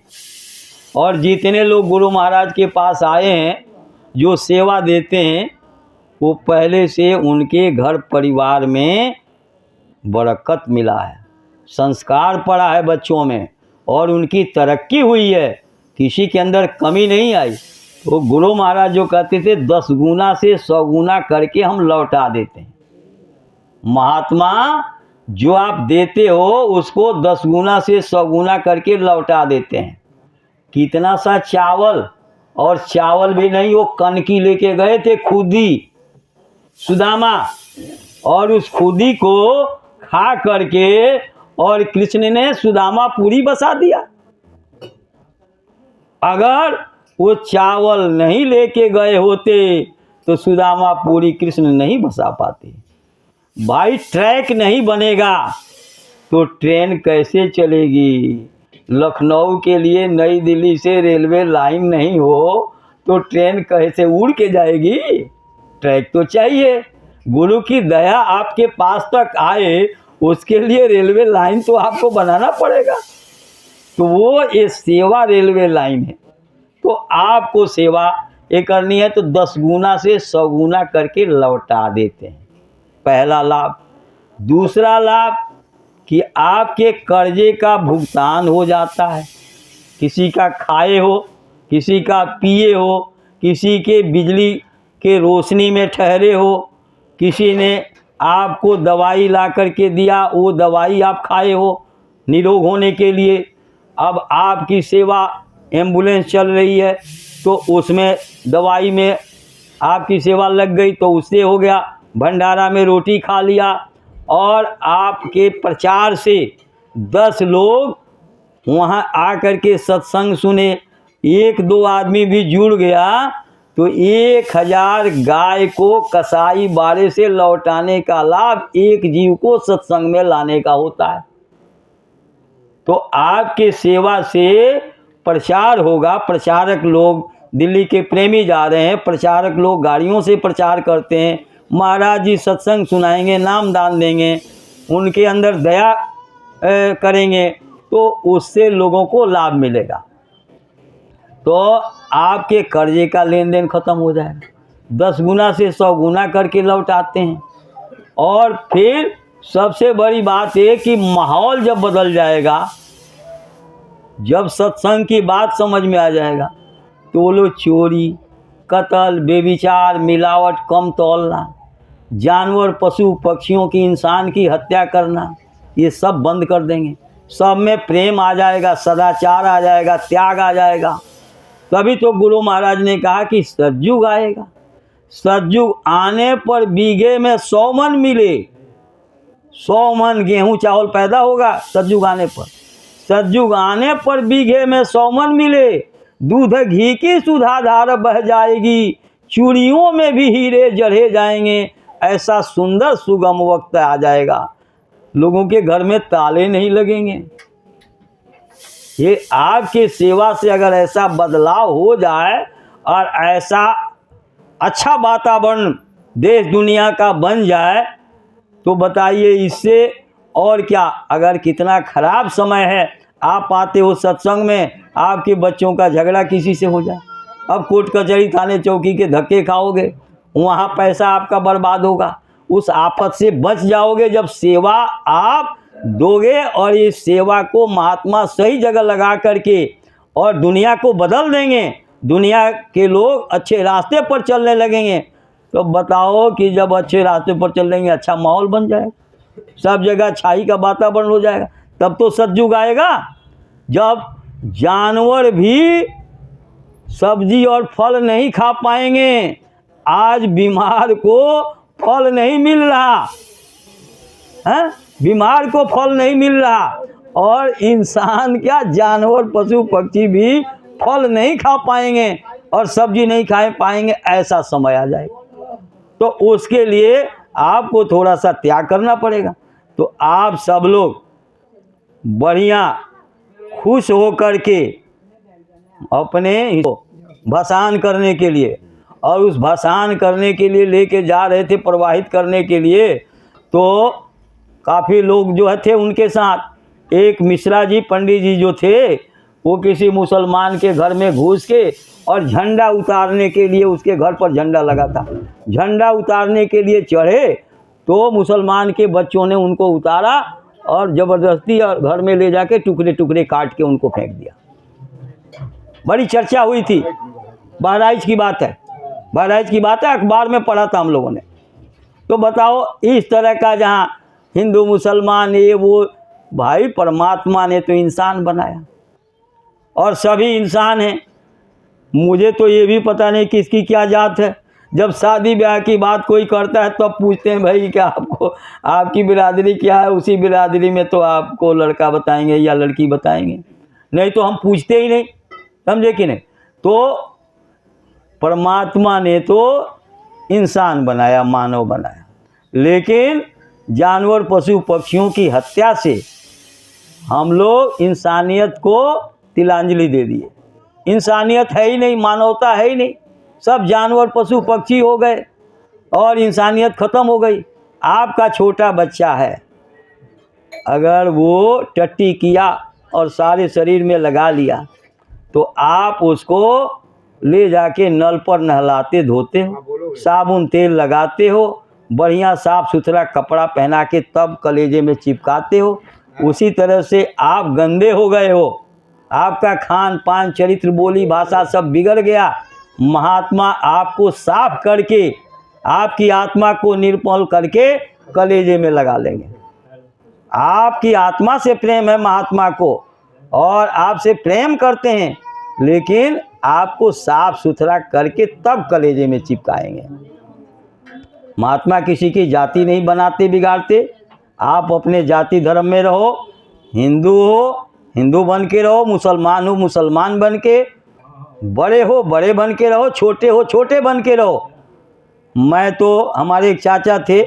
और जितने लोग गुरु महाराज के पास आए हैं जो सेवा देते हैं, वो पहले से उनके घर परिवार में बरकत मिला है, संस्कार पड़ा है बच्चों में, और उनकी तरक्की हुई है, किसी के अंदर कमी नहीं आई। तो गुरु महाराज जो कहते थे 10 गुना से 100 गुना करके हम लौटा देते हैं। महात्मा जो आप देते हो उसको 10 गुना से 100 गुना करके लौटा देते हैं। कितना सा चावल, और चावल भी नहीं, वो कनकी लेके गए थे खुदी सुदामा, और उस खुदी को खा करके और कृष्ण ने सुदामा पूरी बसा दिया। अगर वो चावल नहीं लेके गए होते तो सुदामा पूरी कृष्ण नहीं बसा पाते। भाई ट्रैक नहीं बनेगा तो ट्रेन कैसे चलेगी? लखनऊ के लिए नई दिल्ली से रेलवे लाइन नहीं हो तो ट्रेन कैसे उड़ के जाएगी? ट्रैक तो चाहिए। गुरु की दया आपके पास तक आए उसके लिए रेलवे लाइन तो आपको बनाना पड़ेगा। तो वो ये सेवा रेलवे लाइन है। तो आपको सेवा ये करनी है तो 10 गुना से 100 गुना करके लौटा देते हैं, पहला लाभ। दूसरा लाभ कि आपके कर्जे का भुगतान हो जाता है। किसी का खाए हो, किसी का पिए हो, किसी के बिजली के रोशनी में ठहरे हो, किसी ने आपको दवाई ला करके दिया, वो दवाई आप खाए हो निरोग होने के लिए। अब आपकी सेवा एम्बुलेंस चल रही है तो उसमें दवाई में आपकी सेवा लग गई तो उससे हो गया। भंडारा में रोटी खा लिया और आपके प्रचार से 10 लोग वहाँ आकर के सत्संग सुने, 1-2 आदमी भी जुड़ गया तो 1000 गाय को कसाई बाड़े से लौटाने का लाभ एक जीव को सत्संग में लाने का होता है। तो आपके सेवा से प्रचार होगा। प्रचारक लोग दिल्ली के प्रेमी जा रहे हैं, प्रचारक लोग गाड़ियों से प्रचार करते हैं, महाराज जी सत्संग सुनाएंगे, नाम दान देंगे, उनके अंदर दया करेंगे तो उससे लोगों को लाभ मिलेगा। तो आपके कर्जे का लेन देन खत्म हो जाएगा, 10 गुना से 100 गुना करके लौट आते हैं। और फिर सबसे बड़ी बात है कि माहौल जब बदल जाएगा, जब सत्संग की बात समझ में आ जाएगा तो वो लोग चोरी, कत्ल, बेविचार, मिलावट, कम तौलना, जानवर, पशु पक्षियों की, इंसान की हत्या करना, ये सब बंद कर देंगे। सब में प्रेम आ जाएगा, सदाचार आ जाएगा, त्याग आ जाएगा। तभी तो गुरु महाराज ने कहा कि सतयुग आएगा, सतयुग आने पर बीघे में 100 मन मिले, 100 मन गेहूं चावल पैदा होगा सतयुग आने पर। सतयुग आने पर बीघे में 100 मन मिले, दूध घी की सुधा धार बह जाएगी, चूड़ियों में भी हीरे जड़े जाएंगे। ऐसा सुंदर सुगम वक्त आ जाएगा, लोगों के घर में ताले नहीं लगेंगे। ये आपके सेवा से अगर ऐसा बदलाव हो जाए और ऐसा अच्छा वातावरण देश दुनिया का बन जाए तो बताइए इससे और क्या। अगर कितना खराब समय है, आप आते हो सत्संग में, आपके बच्चों का झगड़ा किसी से हो जाए, अब कोर्ट कचहरी थाने चौकी के धक्के खाओगे, वहाँ पैसा आपका बर्बाद होगा। उस आफत से बच जाओगे जब सेवा आप दोगे और इस सेवा को महात्मा सही जगह लगा करके और दुनिया को बदल देंगे, दुनिया के लोग अच्छे रास्ते पर चलने लगेंगे। तो बताओ कि जब अच्छे रास्ते पर चलेंगे अच्छा माहौल बन जाएगा, सब जगह अच्छाई का वातावरण हो जाएगा। तब तो सतयुग आएगा जब जानवर भी सब्जी और फल नहीं खा पाएंगे। आज बीमार को फल नहीं मिल रहा है, बीमार को फल नहीं मिल रहा, और इंसान क्या, जानवर पशु पक्षी भी फल नहीं खा पाएंगे और सब्जी नहीं खा पाएंगे। ऐसा समय आ जाएगा तो उसके लिए आपको थोड़ा सा त्याग करना पड़ेगा। तो आप सब लोग बढ़िया खुश हो कर के अपने भसान करने के लिए, और उस भसान करने के लिए लेके जा रहे थे, प्रवाहित करने के लिए, तो काफ़ी लोग जो थे उनके साथ एक मिश्रा जी पंडित जी जो थे, वो किसी मुसलमान के घर में घुस के और झंडा उतारने के लिए, उसके घर पर झंडा लगा था, झंडा उतारने के लिए चढ़े तो मुसलमान के बच्चों ने उनको उतारा और ज़बरदस्ती और घर में ले जाके टुकड़े टुकड़े काट के उनको फेंक दिया। बड़ी चर्चा हुई थी, बहराइच की बात है, बहराइच की बात है, अखबार में पढ़ा था हम लोगों ने। तो बताओ इस तरह का जहाँ हिंदू मुसलमान ये वो, भाई परमात्मा ने तो इंसान बनाया और सभी इंसान हैं। मुझे तो ये भी पता नहीं किसकी क्या जात है। जब शादी ब्याह की बात कोई करता है तब तो पूछते हैं भाई क्या आपको, आपकी बिरादरी क्या है, उसी बिरादरी में तो आपको लड़का बताएंगे या लड़की बताएंगे, नहीं तो हम पूछते ही नहीं, समझे कि नहीं। तो परमात्मा ने तो इंसान बनाया, मानव बनाया, लेकिन जानवर पशु पक्षियों की हत्या से हम लोग इंसानियत को तिलांजलि दे दिए। इंसानियत है ही नहीं, मानवता है ही नहीं, सब जानवर पशु पक्षी हो गए और इंसानियत ख़त्म हो गई। आपका छोटा बच्चा है, अगर वो टट्टी किया और सारे शरीर में लगा लिया तो आप उसको ले जाके नल पर नहलाते धोते हो, साबुन तेल लगाते हो, बढ़िया साफ़ सुथरा कपड़ा पहना के तब कलेजे में चिपकाते हो। उसी तरह से आप गंदे हो गए हो, आपका खान पान चरित्र बोली भाषा सब बिगड़ गया। महात्मा आपको साफ करके, आपकी आत्मा को निर्मल करके कलेजे में लगा लेंगे। आपकी आत्मा से प्रेम है महात्मा को और आपसे प्रेम करते हैं, लेकिन आपको साफ सुथरा करके तब कलेजे में चिपकाएंगे। महात्मा किसी की जाति नहीं बनाते बिगाड़ते। आप अपने जाति धर्म में रहो, हिंदू हो हिंदू बन के रहो, मुसलमान हो मुसलमान बन के, बड़े हो बड़े बन के रहो, छोटे हो छोटे बन के रहो। मैं तो हमारे एक चाचा थे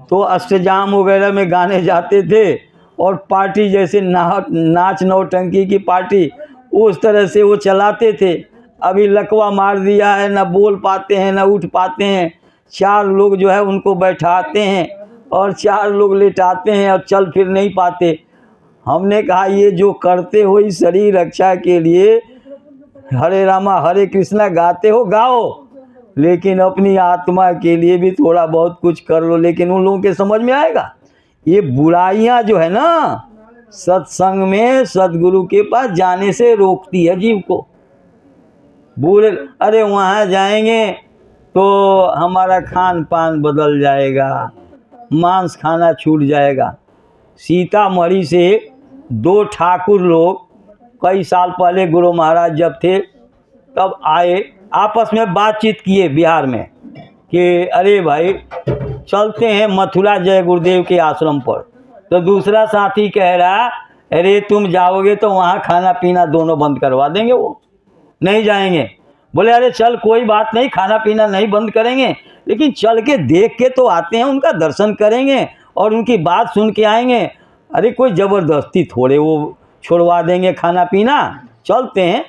तो अष्टजाम वगैरह में गाने जाते थे और पार्टी जैसे नाच नौटंकी की पार्टी उस तरह से वो चलाते थे। अभी लकवा मार दिया है, ना बोल पाते हैं ना उठ पाते हैं। 4 लोग जो है उनको बैठाते हैं और 4 लोग लेटाते हैं और चल फिर नहीं पाते। हमने कहा ये जो करते हो इस शरीर रक्षा के लिए हरे रामा हरे कृष्णा गाते हो गाओ, लेकिन अपनी आत्मा के लिए भी थोड़ा बहुत कुछ कर लो। लेकिन उन लोगों के समझ में आएगा ये बुराइयां जो है ना सत्संग में सदगुरु के पास जाने से रोकती है जीव को। बुरे अरे वहाँ जाएंगे तो हमारा खान पान बदल जाएगा, मांस खाना छूट जाएगा। सीतामढ़ी से 2 ठाकुर लोग कई साल पहले गुरु महाराज जब थे तब आए, आपस में बातचीत किए बिहार में कि अरे भाई चलते हैं मथुरा जय गुरुदेव के आश्रम पर। तो दूसरा साथी कह रहा अरे तुम जाओगे तो वहाँ खाना पीना दोनों बंद करवा देंगे, वो नहीं जाएंगे। बोले अरे चल कोई बात नहीं, खाना पीना नहीं बंद करेंगे, लेकिन चल के देख के तो आते हैं, उनका दर्शन करेंगे और उनकी बात सुन के आएंगे। अरे कोई ज़बरदस्ती थोड़े वो छोड़वा देंगे खाना पीना, चलते हैं।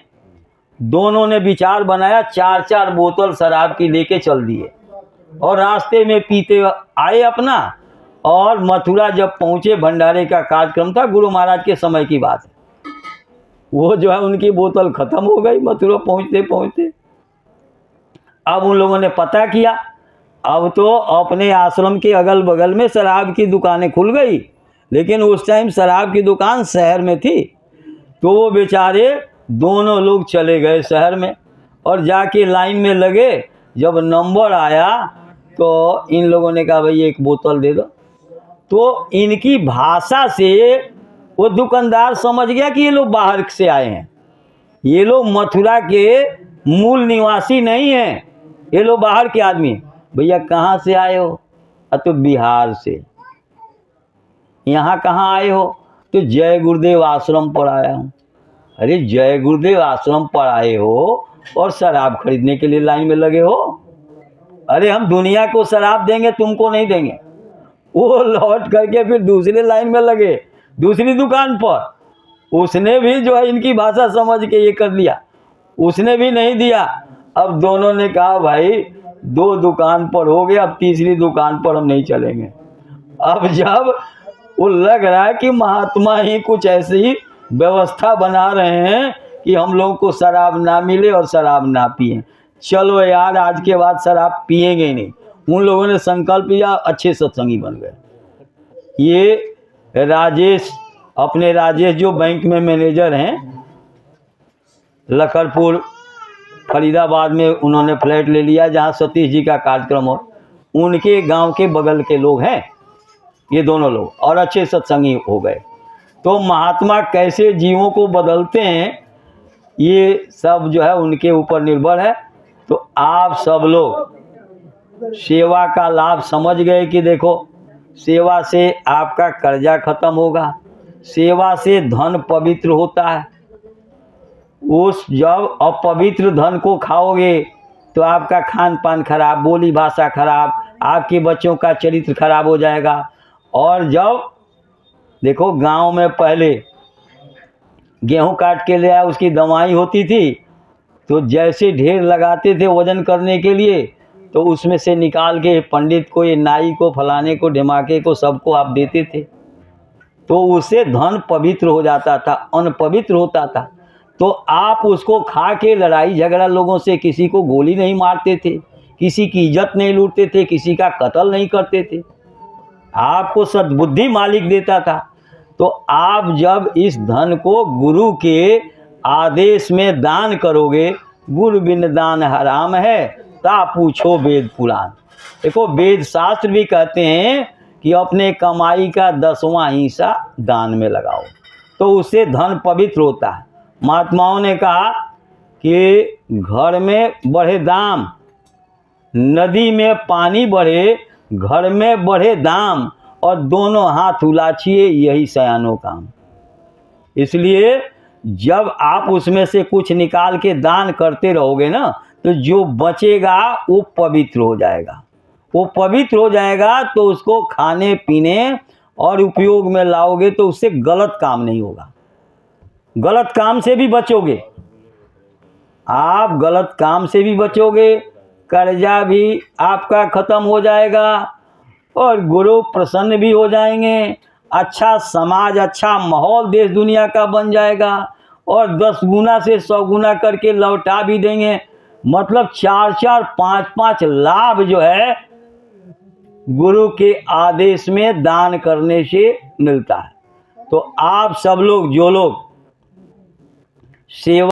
दोनों ने विचार बनाया, 4-4 बोतल शराब की लेके चल दिए और रास्ते में पीते आए अपना। और मथुरा जब पहुँचे, भंडारे का कार्यक्रम था, गुरु महाराज के समय की बात है। वो जो है उनकी बोतल ख़त्म हो गई मथुरा पहुँचते पहुँचते। अब उन लोगों ने पता किया, अब तो अपने आश्रम के अगल बगल में शराब की दुकानें खुल गई, लेकिन उस टाइम शराब की दुकान शहर में थी। तो वो बेचारे दोनों लोग चले गए शहर में और जाके लाइन में लगे। जब नंबर आया तो इन लोगों ने कहा भाई 1 बोतल दे दो। तो इनकी भाषा से वो दुकानदार समझ गया कि ये लोग बाहर से आए हैं, ये लोग मथुरा के मूल निवासी नहीं हैं, ये लोग बाहर के आदमी। भैया कहाँ से आए हो? तो बिहार से। यहाँ कहाँ आए हो? तो जय गुरुदेव आश्रम पर आया हूँ। अरे जय गुरुदेव आश्रम पर आए हो और शराब खरीदने के लिए लाइन में लगे हो? अरे हम दुनिया को शराब देंगे, तुमको नहीं देंगे। वो लौट करके फिर दूसरे लाइन में लगे, दूसरी दुकान पर। उसने भी जो है इनकी भाषा समझ के ये कर लिया, उसने भी नहीं दिया। अब दोनों ने कहा भाई 2 दुकान पर हो गया, अब तीसरी दुकान पर हम नहीं चलेंगे। अब जब वो लग रहा है कि महात्मा ही कुछ ऐसी व्यवस्था बना रहे हैं कि हम लोगों को शराब ना मिले और शराब ना पिए, चलो यार आज के बाद शराब पिएंगे ही नहीं। उन लोगों ने संकल्प लिया, अच्छे सत्संगी बन गए। ये राजेश, अपने राजेश जो बैंक में मैनेजर हैं, लखनपुर फरीदाबाद में उन्होंने फ्लैट ले लिया जहाँ सतीश जी का कार्यक्रम हो। उनके गांव के बगल के लोग हैं ये दोनों लोग, और अच्छे सत्संगी हो गए। तो महात्मा कैसे जीवों को बदलते हैं ये सब जो है उनके ऊपर निर्भर है। तो आप सब लोग सेवा का लाभ समझ गए कि देखो सेवा से आपका कर्जा खत्म होगा, सेवा से धन पवित्र होता है। उस जब अपवित्र धन को खाओगे तो आपका खान पान खराब, बोली भाषा खराब, आपके बच्चों का चरित्र खराब हो जाएगा। और जब देखो गांव में पहले गेहूं काट के ले आया, उसकी दवाई होती थी, तो जैसे ढेर लगाते थे वजन करने के लिए, तो उसमें से निकाल के पंडित को, ये नाई को, फलाने को, ढिमाके को, सबको आप देते थे। तो उससे धन पवित्र हो जाता था, अन्न पवित्र होता था। तो आप उसको खा के लड़ाई झगड़ा लोगों से, किसी को गोली नहीं मारते थे, किसी की इज्जत नहीं लूटते थे, किसी का कत्ल नहीं करते थे, आपको सद्बुद्धि मालिक देता था। तो आप जब इस धन को गुरु के आदेश में दान करोगे, गुरु बिन दान हराम है, ता पूछो वेद पुराण। देखो वेद शास्त्र भी कहते हैं कि अपने कमाई का 10वां हिस्सा दान में लगाओ, तो उससे धन पवित्र होता है। महात्माओं ने कहा कि घर में बढ़े दाम, नदी में पानी बढ़े, घर में बढ़े दाम, और दोनों हाथ उलाचिए, यही सयानों काम। इसलिए जब आप उसमें से कुछ निकाल के दान करते रहोगे ना, तो जो बचेगा वो पवित्र हो जाएगा। वो पवित्र हो जाएगा तो उसको खाने पीने और उपयोग में लाओगे, तो उससे गलत काम नहीं होगा। गलत काम से भी बचोगे आप, गलत काम से भी बचोगे, कर्जा भी आपका खत्म हो जाएगा, और गुरु प्रसन्न भी हो जाएंगे। अच्छा समाज, अच्छा माहौल देश दुनिया का बन जाएगा, और 10 गुना से 100 गुना करके लौटा भी देंगे। मतलब 4-4, 5-5 लाभ जो है गुरु के आदेश में दान करने से मिलता है। तो आप सब लोग, जो लोग सेवा